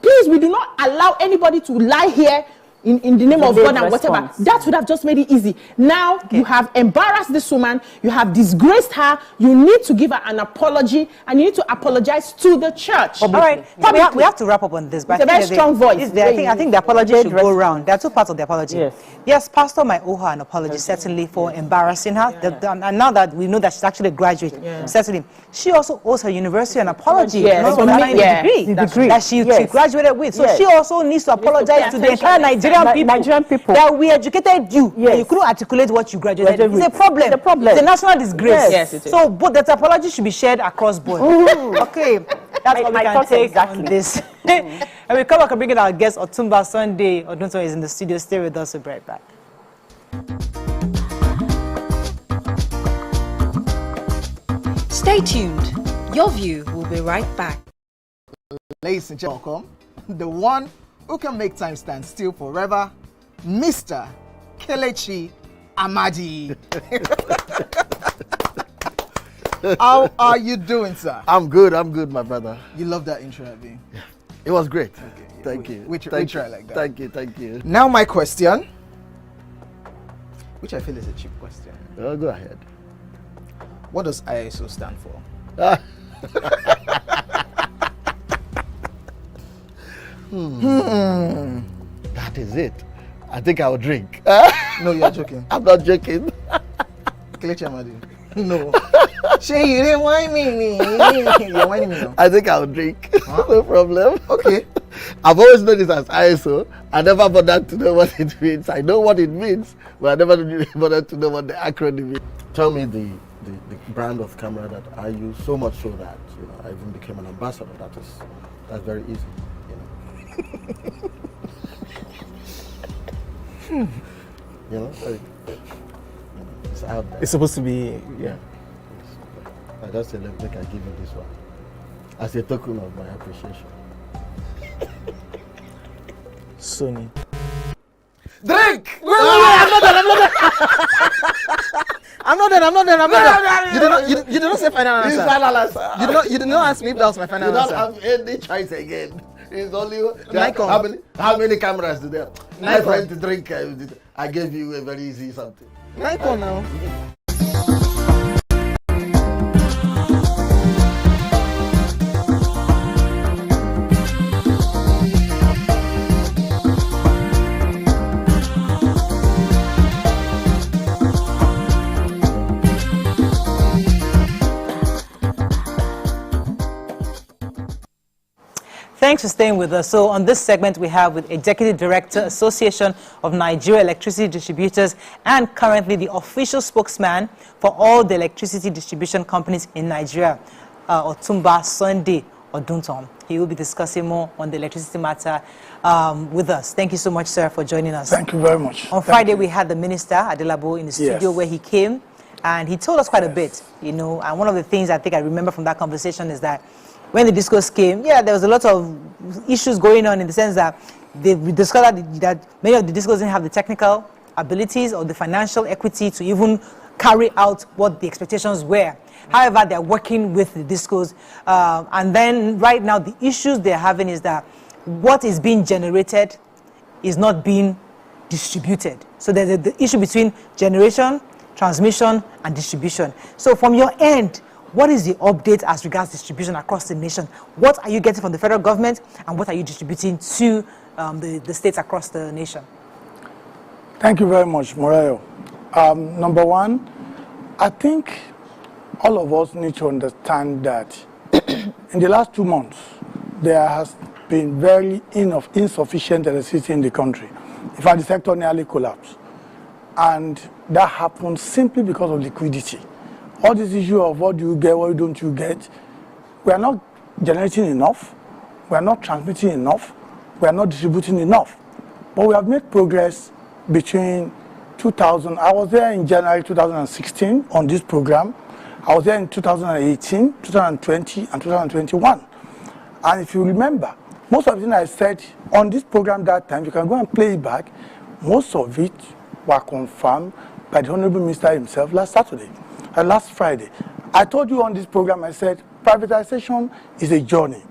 Please, we do not allow anybody to lie here in the name of God and whatever. That would have just made it easy. Now you have embarrassed this woman, you have disgraced her, you need to give her an apology, and you need to apologize to the church. All right, we have to wrap up on this. But it's a very strong voice. I think the apology should go around. There are two parts of the apology. Yes, Pastor might owe her an apology, certainly, for embarrassing her. And now that we know that she's actually a graduate, certainly, she also owes her university an apology. For the degree that she graduated with. So she also needs to apologize to the entire Nigerian people that we educated you and you couldn't articulate what you graduated with. It's a problem. It's a national disgrace. Yes, it is. So but that apology should be shared across board. Okay, that's what we can take on this. And we come back and bring in our guest, Otumba Sunday. Odunto is in the studio. Stay with us. We'll be right back. Stay tuned. Your View will be right back. Ladies and gentlemen, welcome. The one who can make time stand still forever, Mr. Kelechi Amadi. How are you doing, sir? I'm good, my brother. You love that intro, Abi? Yeah. It was great. Okay, Thank you. We try like that. Thank you. Now my question, which I feel is a cheap question. Oh, go ahead. What does ISO stand for? That is it. I think I'll drink. No, you're joking. I'm not joking. Kelechi Amadi. No. Shay, you didn't whine me. You're whining me now. I think I'll drink. Huh? No problem. Okay. I've always known this as ISO. I never bothered to know what it means. I know what it means, but I never bothered to know what the acronym is. Tell me the brand of camera that I use, so much so that I even became an ambassador. That's very easy. It's out there. It's supposed to be, yeah. I just said, let me give you this one as a token of my appreciation. Sony. Drink! I'm not done. You did not say final answer. You did not ask me if that was my final answer. You don't have any choice again. It's only how many cameras do they have? My friend to drink. I gave you a very easy something. Nikon now. Thanks for staying with us. So on this segment, we have with Executive Director, Association of Nigeria Electricity Distributors, and currently the official spokesman for all the electricity distribution companies in Nigeria, Otumba Sunday Odunton. He will be discussing more on the electricity matter with us. Thank you so much, sir, for joining us. Thank you very much. On Friday, we had the Minister, Adelabu, in the studio where he came, and he told us quite a bit, and one of the things I think I remember from that conversation is that when the discourse came, there was a lot of issues going on in the sense that we discovered that many of the discourse didn't have the technical abilities or the financial equity to even carry out what the expectations were. However, they're working with the discourse. And then right now, the issues they're having is that what is being generated is not being distributed. So there's the issue between generation, transmission, and distribution. So from your end, what is the update as regards distribution across the nation? What are you getting from the federal government, and what are you distributing to the states across the nation? Thank you very much, Morayo. Number one, I think all of us need to understand that in the last 2 months, there has been very insufficient electricity in the country. In fact, the sector nearly collapsed. And that happened simply because of liquidity. All this issue of what do you get, what don't you get, we are not generating enough, we are not transmitting enough, we are not distributing enough. But we have made progress between 2000, I was there in January 2016 on this program, I was there in 2018, 2020, and 2021. And if you remember, most of the things I said on this program that time, you can go and play it back, most of it were confirmed by the Honorable Minister himself last Friday. I told you on this program, I said, privatization is a journey.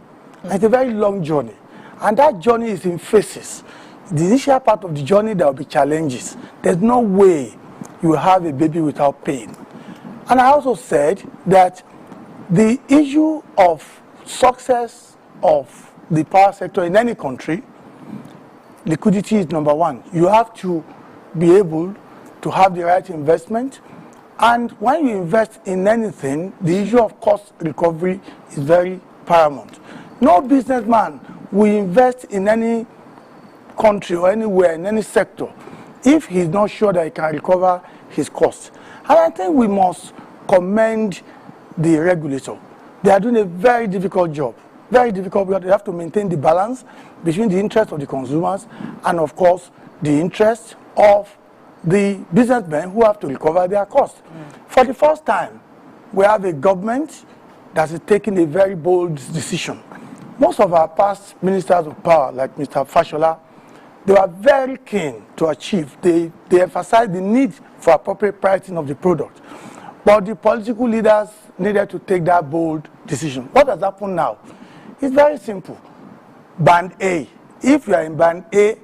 It's a very long journey. And that journey is in phases. The initial part of the journey, there will be challenges. There's no way you have a baby without pain. And I also said that the issue of success of the power sector in any country, liquidity is number one. You have to be able to have the right investment. And when you invest in anything, the issue of cost recovery is very paramount. No businessman will invest in any country or anywhere, in any sector, if he's not sure that he can recover his costs. And I think we must commend the regulator. They are doing a very difficult job. Very difficult because they have to maintain the balance between the interest of the consumers and, of course, the interest of the businessmen who have to recover their costs. For the first time, we have a government that is taking a very bold decision. Most of our past ministers of power, like Mr. Fashola, they were very keen to achieve. They emphasized the need for appropriate pricing of the product. But the political leaders needed to take that bold decision. What has happened now? It's very simple. Band A. If you are in Band A,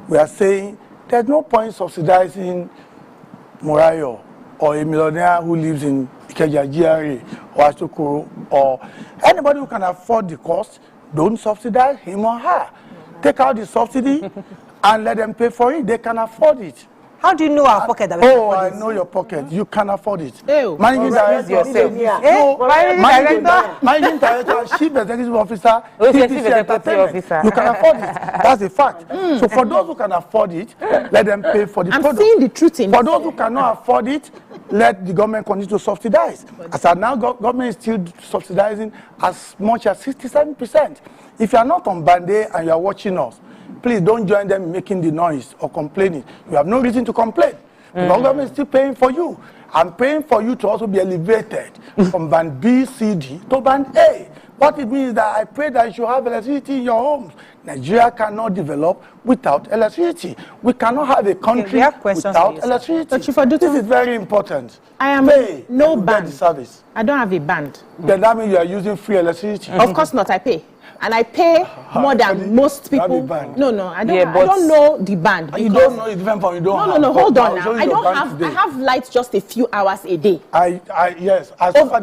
we are saying there's no point subsidizing Morayo or a millionaire who lives in Ikeja GRA or Asokoro or anybody who can afford the cost. Don't subsidize him or her. Take out the subsidy and let them pay for it. They can afford it. How do you know our pocket? That I know your pocket. You can afford it. Managing director, managing director, chief executive officer, TVC you can afford it. That's a fact. So for those who can afford it, let them pay for the product. I'm seeing the truth in it. For those who cannot afford it, let the government continue to subsidize. As of now, government is still subsidizing as much as 67%. If you are not on Band A and you are watching us, please don't join them making the noise or complaining. You have no reason to complain. The government is still paying for you. I'm paying for you to also be elevated from Band B, C, D to Band A. What it means is that I pray that you should have electricity in your homes. Nigeria cannot develop without electricity. We cannot have a country without electricity. This is very important. I am no band. Service. I don't have a band. Then that means you are using free electricity. Of course not, I pay. and I pay more than most people. No, I don't know the band. You don't know it's different from you don't have. No, hold on now. I have light just a few hours a day. Yes.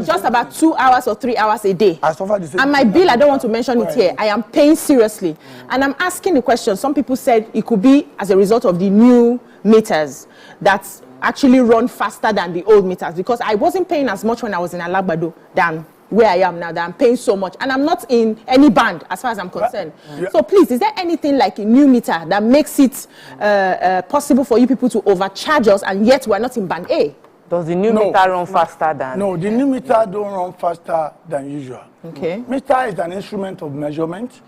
Just about 2 hours or 3 hours a day. I suffer the same. And my bill, I don't want to mention it here. I am paying seriously. And I'm asking the question. Some people said it could be as a result of the new meters that actually run faster than the old meters, because I wasn't paying as much when I was in Alagbado than where I am now, that I'm paying so much, and I'm not in any band as far as I'm concerned. So please, is there anything like a new meter that makes it possible for you people to overcharge us, and yet we're not in band A? Does the new meter run faster than? No, the new meter don't run faster than usual. Okay. Meter is an instrument of measurement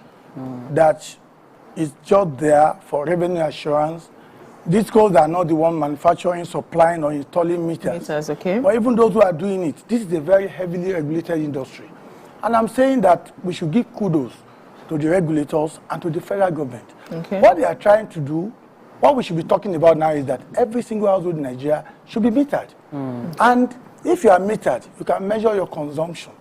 that is just there for revenue assurance. These codes are not the one manufacturing, supplying, or installing meters. Okay. But even those who are doing it, this is a very heavily regulated industry. And I'm saying that we should give kudos to the regulators and to the federal government. Okay. What they are trying to do, what we should be talking about now is that every single household in Nigeria should be metered. And if you are metered, you can measure your consumption.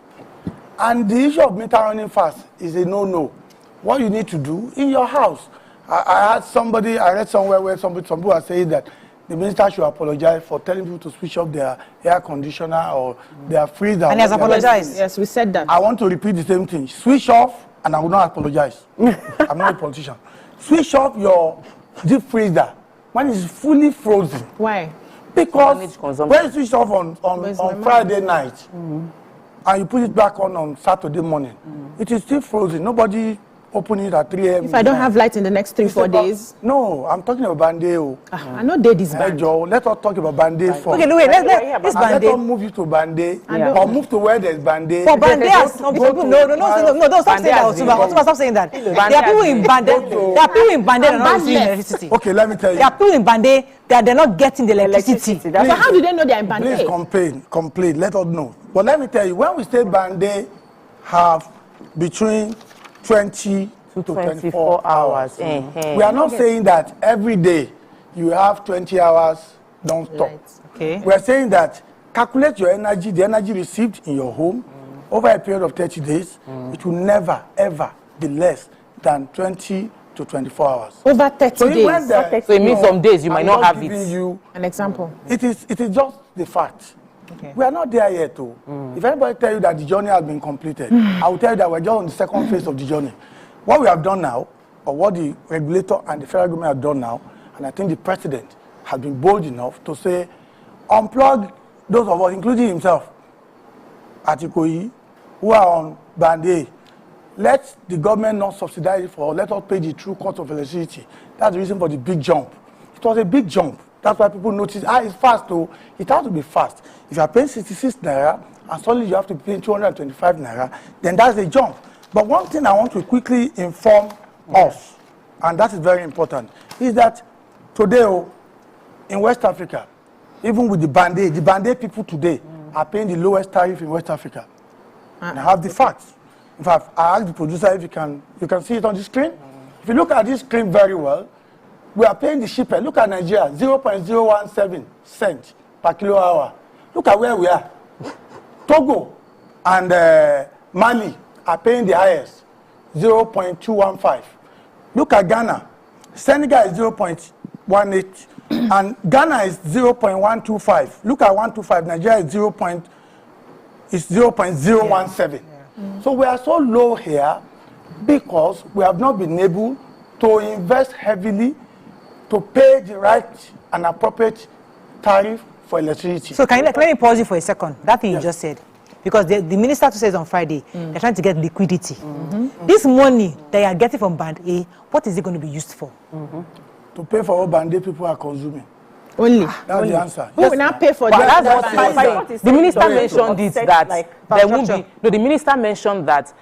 And the issue of meter running fast is a no-no. What you need to do in your house, I read somewhere where some people are saying that the minister should apologize for telling people to switch off their air conditioner or their freezer. And he has apologized. Yes, we said that. I want to repeat the same thing. Switch off, and I will not apologize. I'm not a politician. Switch off your deep freezer when it's fully frozen. Why? Because when you switch off on Friday night, and you put it back on Saturday morning, it is still frozen. Nobody open it at 3 a.m. If I don't have light in the next 3-4 days? No, I'm talking about Band-Aid. I know they this band. Let us talk about Band-Aid first. Okay, wait, this Band-Aid. Let us move you to Band-Aid, or move to where there's Band-Aid. For Band-Aid, no, stop saying that. Stop saying that. There are people in Band-Aid. There are people in Band-Aid that are not receiving electricity. Okay, let me tell you. There are people in Band-Aid that they're not getting the electricity. So how do they know they're in Band-Aid? Please complain. Let us know. But let me tell you, when we say Band-Aid have between 20 to 24 hours. We are not saying that every day you have 20 hours non-stop. Okay. We are saying that calculate your energy, the energy received in your home over a period of 30 days. It will never, ever be less than 20 to 24 hours. Over 30 days. So it means some days you might not have it. You an example. It is just the fact. Okay. We are not there yet, though. If anybody tell you that the journey has been completed, I will tell you that we're just on the second phase of the journey. What we have done now, or what the regulator and the federal government have done now, and I think the president has been bold enough to say, unplug those of us, including himself, at KwH, who are on Band-Aid. Let the government not subsidize it for, let us pay the true cost of electricity. That's the reason for the big jump. It was a big jump. That's why people notice, it's fast, though. It has to be fast. If you are paying 66 naira, and suddenly you have to pay 225 naira, then that's a jump. But one thing I want to quickly inform us, and that is very important, is that today in West Africa, even with the Band-Aid people today are paying the lowest tariff in West Africa. And I have the facts. In fact, I asked the producer if you can see it on the screen. If you look at this screen very well, we are paying the shipper. Look at Nigeria, 0.017 cents per kilo hour. Look at where we are. Togo and Mali are paying the highest, 0.215. Look at Ghana. Senegal is 0.18, and Ghana is 0.125. Look at 125. Nigeria is 0.017. So we are so low here because we have not been able to invest heavily to pay the right and appropriate tariff for electricity. So let me pause you for a second. That thing you just said. Because the minister says on Friday, they're trying to get liquidity. This money that you are getting from Band-Aid, what is it going to be used for? To pay for what Band-Aid people are consuming. Only. That's the answer. Who will not pay for that? That's what the minister mentioned it that there won't be. No, the minister mentioned that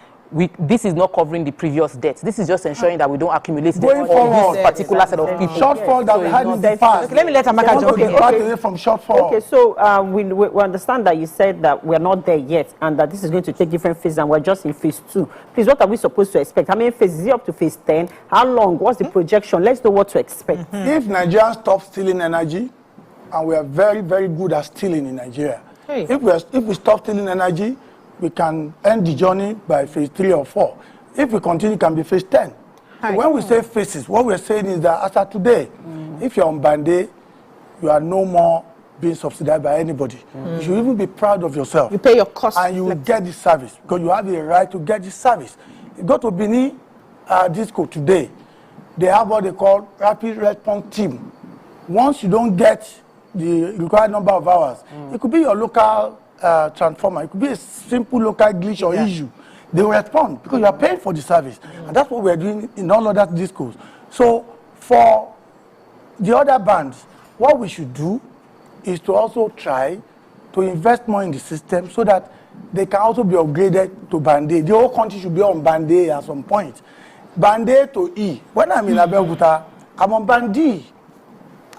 this is not covering the previous debt. This is just ensuring that we don't accumulate debt for this particular set of people. Shortfall that we had in the past. Okay, let me let Amaka jump in. Away from shortfall. Okay, so we understand that you said that we're not there yet and that this is going to take different phases and we're just in phase 2. Please, what are we supposed to expect? How many phases? Is it up to phase 10? How long? What's the projection? Let's know what to expect. If Nigerians stop stealing energy, and we are very, very good at stealing in Nigeria. If we stop stealing energy, we can end the journey by phase 3 or 4. If we continue, it can be phase 10. So when we say phases, what we're saying is that as of today, if you're on band A, you are no more being subsidized by anybody. You should even be proud of yourself. You pay your cost. And you will get this service because you have the right to get this service. You go to Bini Disco today, they have what they call rapid response team. Once you don't get the required number of hours, it could be your local transformer, it could be a simple local glitch or issue. They will respond because you are paying for the service. And that's what we're doing in all other discos. So for the other bands, what we should do is to also try to invest more in the system so that they can also be upgraded to band A. The whole country should be on band A at some point. Band A to E. When I'm in Abeokuta, I'm on band D.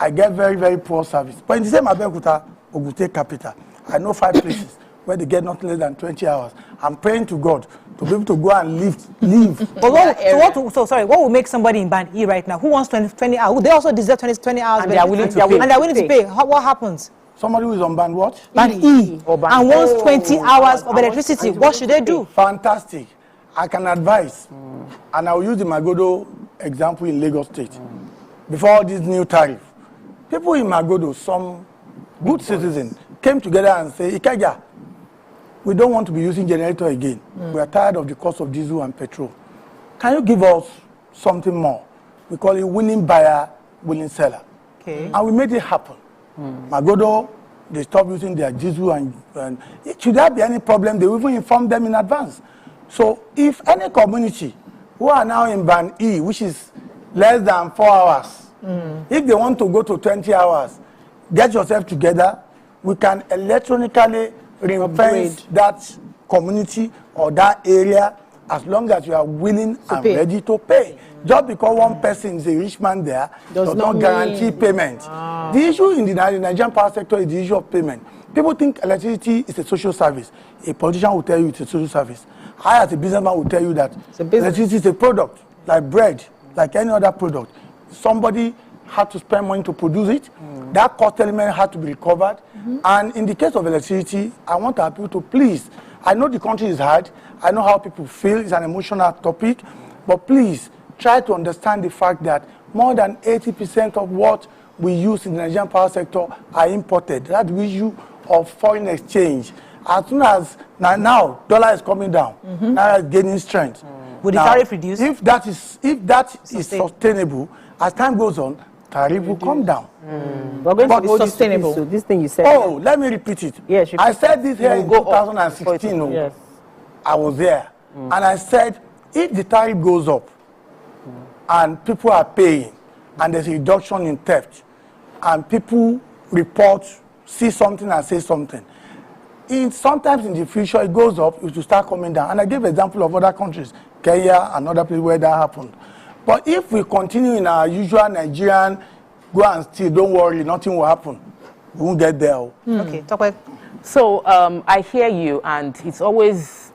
I get very, very poor service. But in the same Abeokuta, Ogute Capital, I know 5 places where they get not less than 20 hours. I'm praying to God to be able to go and leave. But what will make somebody in band E right now who wants 20 hours? They also deserve 20 hours. And they are willing to pay. And they are willing to pay. What happens? Somebody who is on band what? Band E. And wants 20 hours of electricity. What should they do? Fantastic. I can advise. And I will use the Magodo example in Lagos State. Before this new tariff, people in Magodo, some good citizens, came together and say, Ikeja, we don't want to be using generator again. We are tired of the cost of diesel and petrol. Can you give us something more? We call it winning buyer, willing seller. Okay. And we made it happen. Magodo, they stopped using their diesel and should there be any problem, they will even inform them in advance. So if any community who are now in band E, which is less than 4 hours, if they want to go to 20 hours, get yourself together, we can electronically ring-fence that community or that area as long as you are willing and ready to pay. Just because one person is a rich man there does not guarantee payment. The issue in the Nigerian power sector is the issue of payment. People think electricity is a social service. A politician will tell you it's a social service. I, as a businessman, will tell you that electricity is a product, like bread, like any other product. Somebody had to spend money to produce it. That cost element had to be recovered. And in the case of electricity, I want our people to please. I know the country is hard. I know how people feel. It's an emotional topic. But please, try to understand the fact that more than 80% of what we use in the Nigerian power sector are imported. That's the issue of foreign exchange. As soon as now dollar is coming down, now it's gaining strength. Would the tariff reduce? If that is sustainable, as time goes on, tariff will come down. We're going to be sustainable. So this thing you said. Oh, let me repeat it. Yes, I said this here in 2016. Yes. I was there. And I said, if the tariff goes up and people are paying and there's a reduction in theft and people report, see something and say something, sometimes in the future it goes up, it will start coming down. And I gave an example of other countries, Kenya and other places where that happened. But if we continue in our usual Nigerian, go and steal, don't worry, nothing will happen. We won't get there. Okay, talk about. So I hear you, and it's always,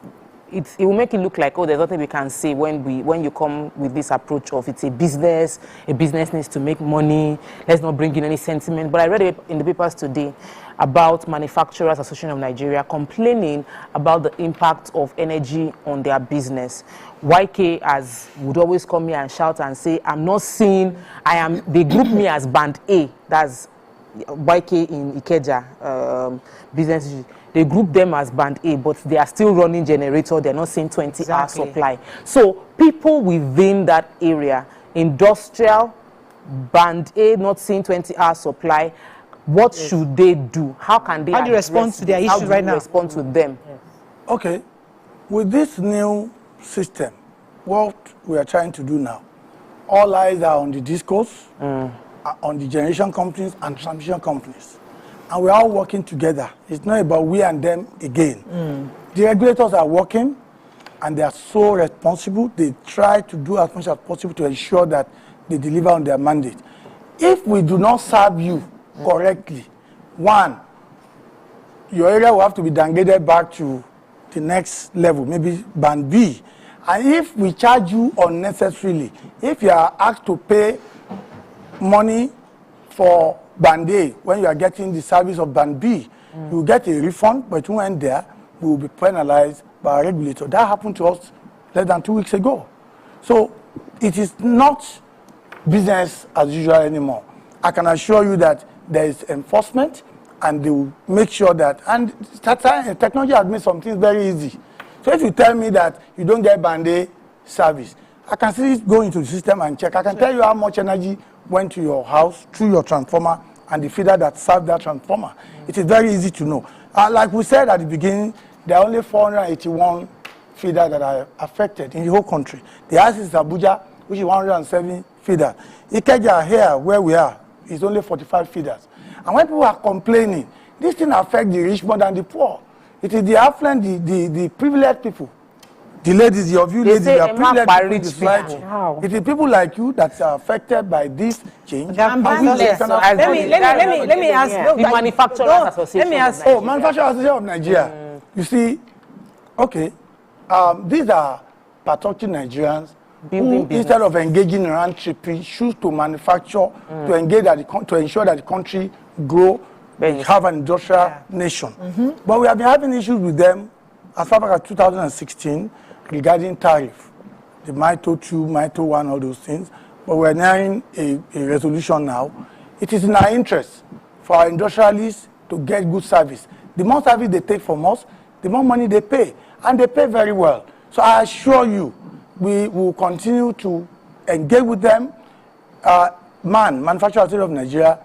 it will make it look like, oh, there's nothing we can say when you come with this approach of it's a business needs to make money, let's not bring in any sentiment. But I read it in the papers today about Manufacturers Association of Nigeria complaining about the impact of energy on their business. YK would always come here and shout and say, I'm not seeing, they group me as band A, that's YK in Ikeja business. They group them as band A, but they are still running generator, they're not seeing 20-hour supply. So people within that area, industrial, band A not seeing 20-hour supply, what should they do? How can they respond to their issue right now? Respond to them? Okay, with this new system, what we are trying to do now, all eyes are on the discos, on the generation companies and transmission companies. And we're all working together. It's not about we and them again. The regulators are working and they are so responsible. They try to do as much as possible to ensure that they deliver on their mandate. If we do not serve you correctly, one, your area will have to be downgraded back to the next level, maybe band B. And if we charge you unnecessarily, if you are asked to pay money for band A when you are getting the service of band B, you will get a refund, but when there, we will be penalized by a regulator. That happened to us less than 2 weeks ago. So it is not business as usual anymore. I can assure you that there is enforcement, and they will make sure that, and technology has made some things very easy. So if you tell me that you don't get Band-Aid service, I can still go into the system and check. I can tell you how much energy went to your house through your transformer and the feeder that served that transformer. It is very easy to know. Like we said at the beginning, there are only 481 feeders that are affected in the whole country. The highest is Abuja, which is 107 feeders. Ikeja here, where we are, is only 45 feeders. And when people are complaining, this thing affects the rich more than the poor. It is the affluent, the privileged people. The ladies, your view ladies, are privileged people in society. It is people like you that are affected by this change. Let me ask. The Manufacturers Association. Let me ask. Oh, Manufacturers Association of Nigeria. You see, okay, these are patriotic Nigerians who, instead of engaging in round tripping, choose to manufacture to engage to ensure that the country grow, have an industrial nation. But we have been having issues with them as far back as 2016 regarding tariff, the MITO 2, MITO 1, all those things. But we're nearing a resolution now. It is in our interest for our industrialists to get good service. The more service they take from us, the more money they pay. And they pay very well. So I assure you, we will continue to engage with them. Manufacturers of Nigeria,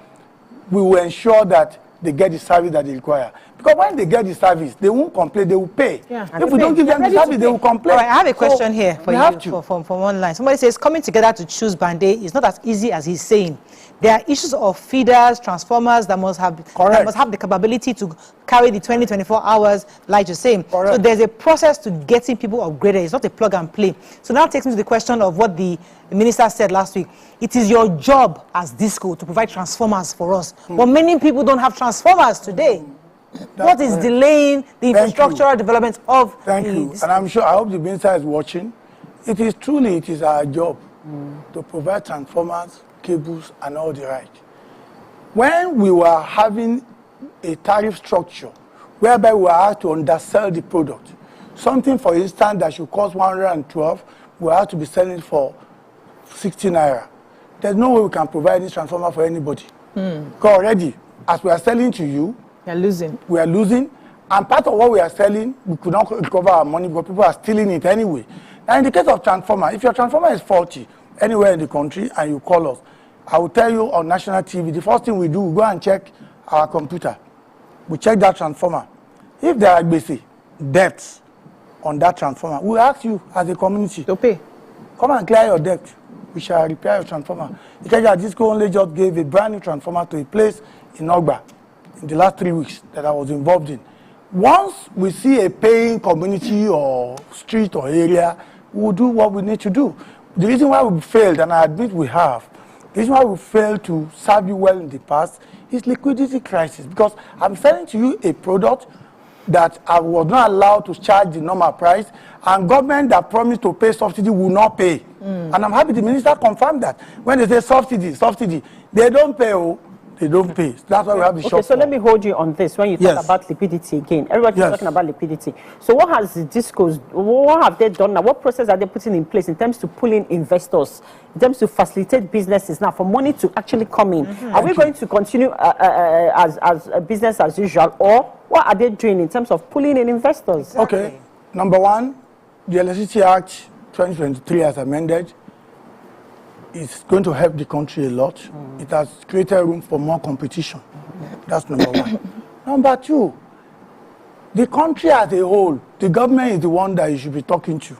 we will ensure that they get the service that they require. Because when they get the service, they won't complain, they will pay. Yeah. If we don't give them the service, they will complain. All right, I have a question here for you from online. Somebody says coming together to choose Band-Aid is not as easy as he's saying. There are issues of feeders, transformers that must have the capability to carry the 24 hours, like you're saying. So there's a process to getting people upgraded. It's not a plug and play. So now takes me to the question of what the minister said last week. It is your job as DISCO to provide transformers for us. But many people don't have transformers today. What is delaying the infrastructural development of Thank you. And I'm sure, I hope the minister is watching. It is our job to provide transformers, cables, and all the right. When we were having a tariff structure whereby we were asked to undersell the product, something, for instance, that should cost 112, we have to be selling it for 60 naira. There's no way we can provide this transformer for anybody. Because already, as we are selling to you, we are losing. And part of what we are selling, we could not recover our money because people are stealing it anyway. Now, in the case of transformer, if your transformer is faulty anywhere in the country and you call us, I will tell you on national TV, the first thing we do, we go and check our computer. We check that transformer. If there are basic debts on that transformer, we ask you as a community to pay. Come and clear your debt. We shall repair your transformer. Ikeja Disco only just gave a brand new transformer to a place in Ogba in the last 3 weeks that I was involved in. Once we see a paying community or street or area, we will do what we need to do. The reason why we failed, and I admit we have, the reason why we failed to serve you well in the past is liquidity crisis. Because I'm selling to you a product that I was not allowed to charge the normal price, and government that promised to pay subsidy will not pay. And I'm happy the minister confirmed that. When they say subsidy, they don't pay. They don't pay. That's why we have the shop. Okay, so let me hold you on this when you talk about liquidity again. Everybody's talking about liquidity. So what has the DISCOs, what have they done now? What process are they putting in place in terms to pull in investors, in terms to facilitate businesses now for money to actually come in? Are we going to continue as a business as usual, or what are they doing in terms of pulling in investors? Okay, number one, the Electricity Act 2023 as amended is going to help the country a lot. It has created room for more competition. That's number one. Number two, the country as a whole, the government is the one that you should be talking to.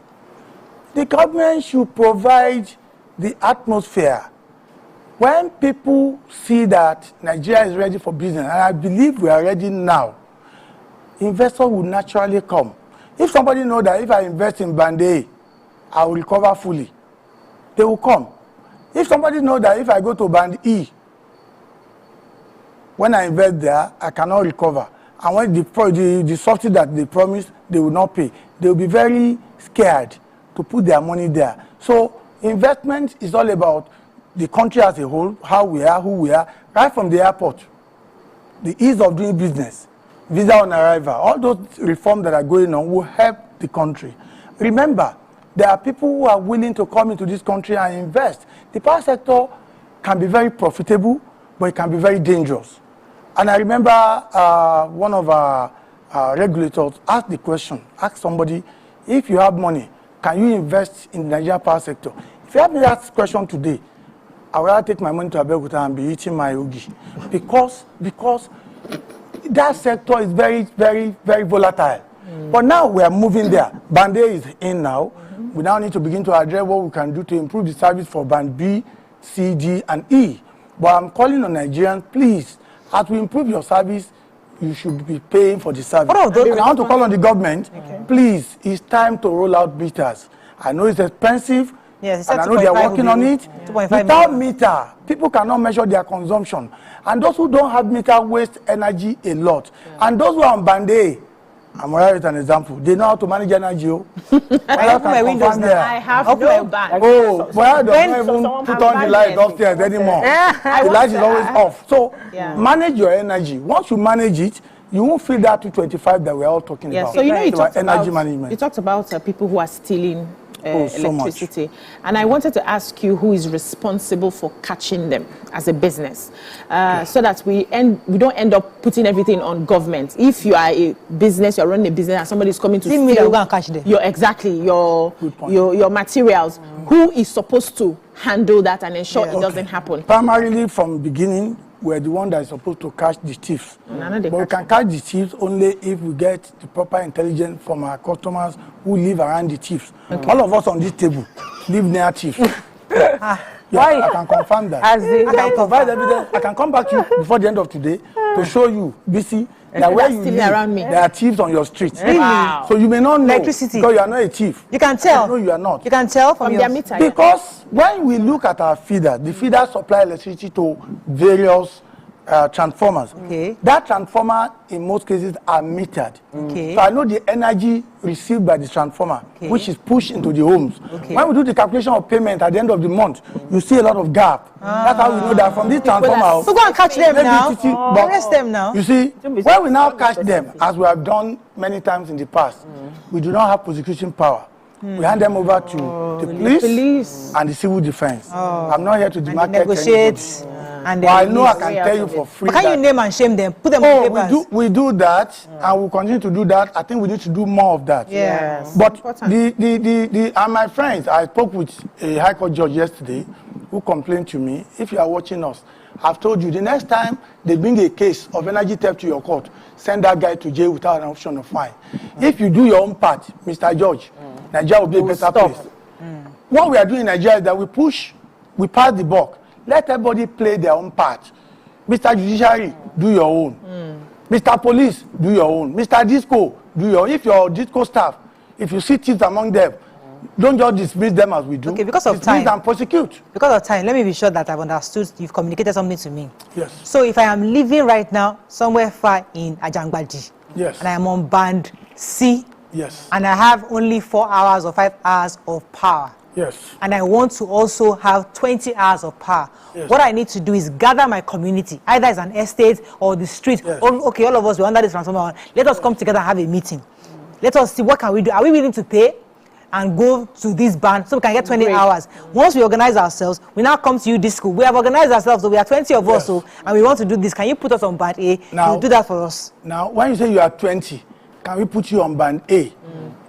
The government should provide the atmosphere. When people see that Nigeria is ready for business, and I believe we are ready now, investors will naturally come. If somebody knows that if I invest in Band-Aid, I will recover fully, they will come. If somebody knows that if I go to Band E, when I invest there, I cannot recover. And when the subsidy that they promised, they will not pay. They will be very scared to put their money there. So investment is all about the country as a whole, how we are, who we are, right from the airport, the ease of doing business, visa on arrival, all those reforms that are going on will help the country. Remember, There are people who are willing to come into this country and invest. The power sector can be very profitable, but it can be very dangerous. And I remember one of our regulators asked the question, asked somebody, if you have money, can you invest in the Nigerian power sector? If you have me that question today, I will rather take my money to Abeokuta and be eating my ogi. Because that sector is very, very, very volatile. But now we are moving there. Band A is in now. We now need to begin to address what we can do to improve the service for Band B, C, D, and E. But I'm calling on Nigerians, please, as we improve your service, you should be paying for the service. And I want to call on the government, please, it's time to roll out meters. I know it's expensive, and I know they are working on it. Without meter, people cannot measure their consumption. And those who don't have meter waste energy a lot. And those who are on Band A, I'm going to give an example. They know how to manage energy. I open my windows now. I have no band. Oh, well, I don't even put on the light upstairs anymore. The light is always off. So manage your energy. Once you manage it, you won't feel that 225 that we're all talking about. So you know, you talked energy management. You talked about people who are stealing electricity, and I wanted to ask you who is responsible for catching them as a business, so that we don't end up putting everything on government. If you are a business, you're running a business, and somebody is coming to steal your materials, who is supposed to handle that and ensure it doesn't happen? Primarily from the beginning, we're the one that is supposed to catch the thieves. But we can catch the thieves only if we get the proper intelligence from our customers who live around the thieves. All of us on this table live near thieves. Why? I can confirm that. I can provide evidence. I can come back to you before the end of today to show you, BC, that where you live, there are thieves on your street. Really? Wow. So you may not know Electricity. because you are not a thief. You can tell. No, you are not. You can tell from their meter. Because when we look at our feeder, the feeder supply electricity to various transformers. That transformer in most cases are metered. So I know the energy received by the transformer, which is pushed into the homes. When we do the calculation of payment at the end of the month, you see a lot of gap. That's how we know that from this transformer. So go and catch them now. Arrest them now. You see, when we now catch them, as we have done many times in the past, we do not have prosecution power. We hand them over to the police and the civil defense. I'm not here to demarcate negotiate. And I know I can tell you for free. But can you name and shame them? Put them on papers. We do that, and we'll continue to do that. I think we need to do more of that. Yes. But and my friends, I spoke with a High Court judge yesterday who complained to me, if you are watching us, I've told you, the next time they bring a case of energy theft to your court, send that guy to jail without an option of fine. If you do your own part, Mr. Judge, Nigeria will be a better place. What we are doing in Nigeria is that we pass the buck. Let everybody play their own part. Mr. Judiciary, do your own. Mr. Police, do your own. Mr. Disco, do your own. If your Disco staff, if you see thieves among them, don't just dismiss them as we do. Okay, because of dismiss time. and prosecute. Because of time, let me be sure that I've understood. You've communicated something to me. Yes. So if I am living right now somewhere far in Ajangbadi, yes, and I am on Band C, yes, and I have only 4 hours or 5 hours of power, yes, and I want to also have 20 hours of power, yes, what I need to do is gather my community, either it's an estate or the street. Yes. Or, okay, all of us, we're under this transformer. Let us come together and have a meeting. Let us see what can we do. Are we willing to pay and go to this band so we can get 20 hours? Once we organize ourselves, we now come to you this school. We have organized ourselves, so we are 20 of us, so, and we want to do this. Can you put us on Band A? Now, you do that for us. Now, when you say you are 20, can we put you on Band A?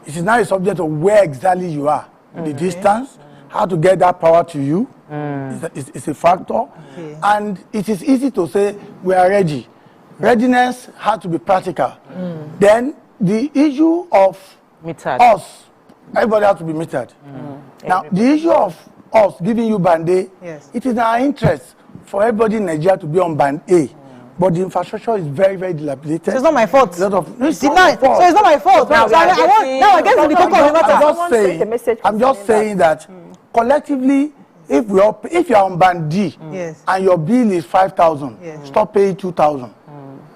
It is now a subject of where exactly you are. The distance, how to get that power to you, it's a factor. And it is easy to say we are ready. Readiness has to be practical. Then the issue of us, everybody has to be metered. Now, the issue of us giving you Band A, it is in our interest for everybody in Nigeria to be on Band A. But the infrastructure is very, very dilapidated. So it's not my fault. It's not my fault. So it's not my fault. Now I get to the cocoa of the matter. I'm just saying that collectively, if you are on Band D and your bill is 5,000, stop paying 2,000.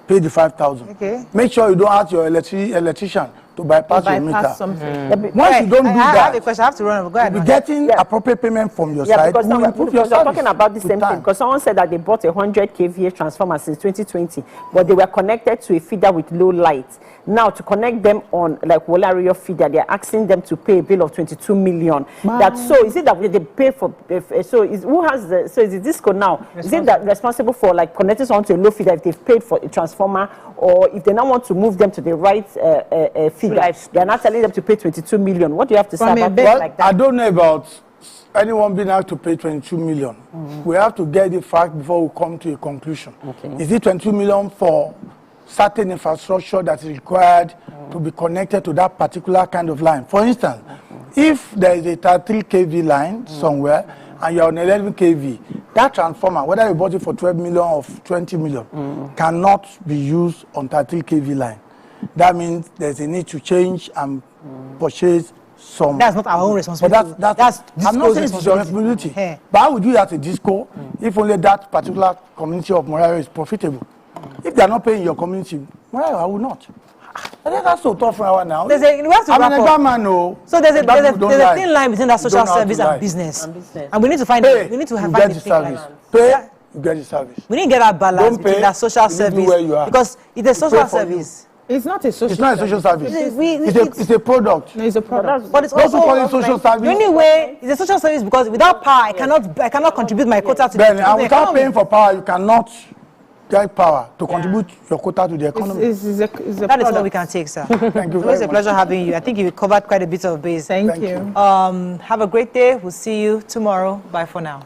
Pay the 5,000. Okay. Make sure you don't ask your electrician to bypass your meter. Something. Once you don't do I that, have a question. I have to run over. Go ahead. you'll be getting appropriate payment from your side. Because now improve we're your service talking about the same thing. Because someone said that they bought a 100 kVA transformer since 2020, but they were connected to a feeder with low light. Now to connect them on like Wolario feeder, they're asking them to pay a bill of 22 million. So is it that they pay for? So is the disco now? Is it that responsible for like connecting someone to a low feeder if they've paid for a transformer, or if they now want to move them to the right feeder, they're not telling them to pay 22 million? What do you have to say about that? Like that? I don't know about anyone being asked to pay 22 million. We have to get the fact before we come to a conclusion. Is it 22 million for certain infrastructure that is required to be connected to that particular kind of line? For instance, if there is a 33 kV line somewhere and you're on 11 kV, that transformer, whether you bought it for 12 million or 20 million, cannot be used on 33 kV line. That means there's a need to change and purchase some. That's not our own responsibility. But that's I'm not saying it's your responsibility. But how would you as a disco if only that particular community of Morayo is profitable? If they are not paying your community, well, I will not. I think that's so tough for our now. We have to I'm an environment, no. So there's a thin line between that social service and business. And we need to find it. We need to find the service. Pay, you get the service. We need to get that balance between that social service. Because it's a social service. It's not a social. It's not a social service. It's a product. No, it's a product. But it's also also call it social service. The only way is a social service because without power, I cannot contribute my quota to the economy. economy. Without paying for power, you cannot get power to contribute your quota to the economy. That is all we can take, sir. Thank you very much. It's a pleasure having you. I think you covered quite a bit of base. Thank you. Have a great day. We'll see you tomorrow. Bye for now.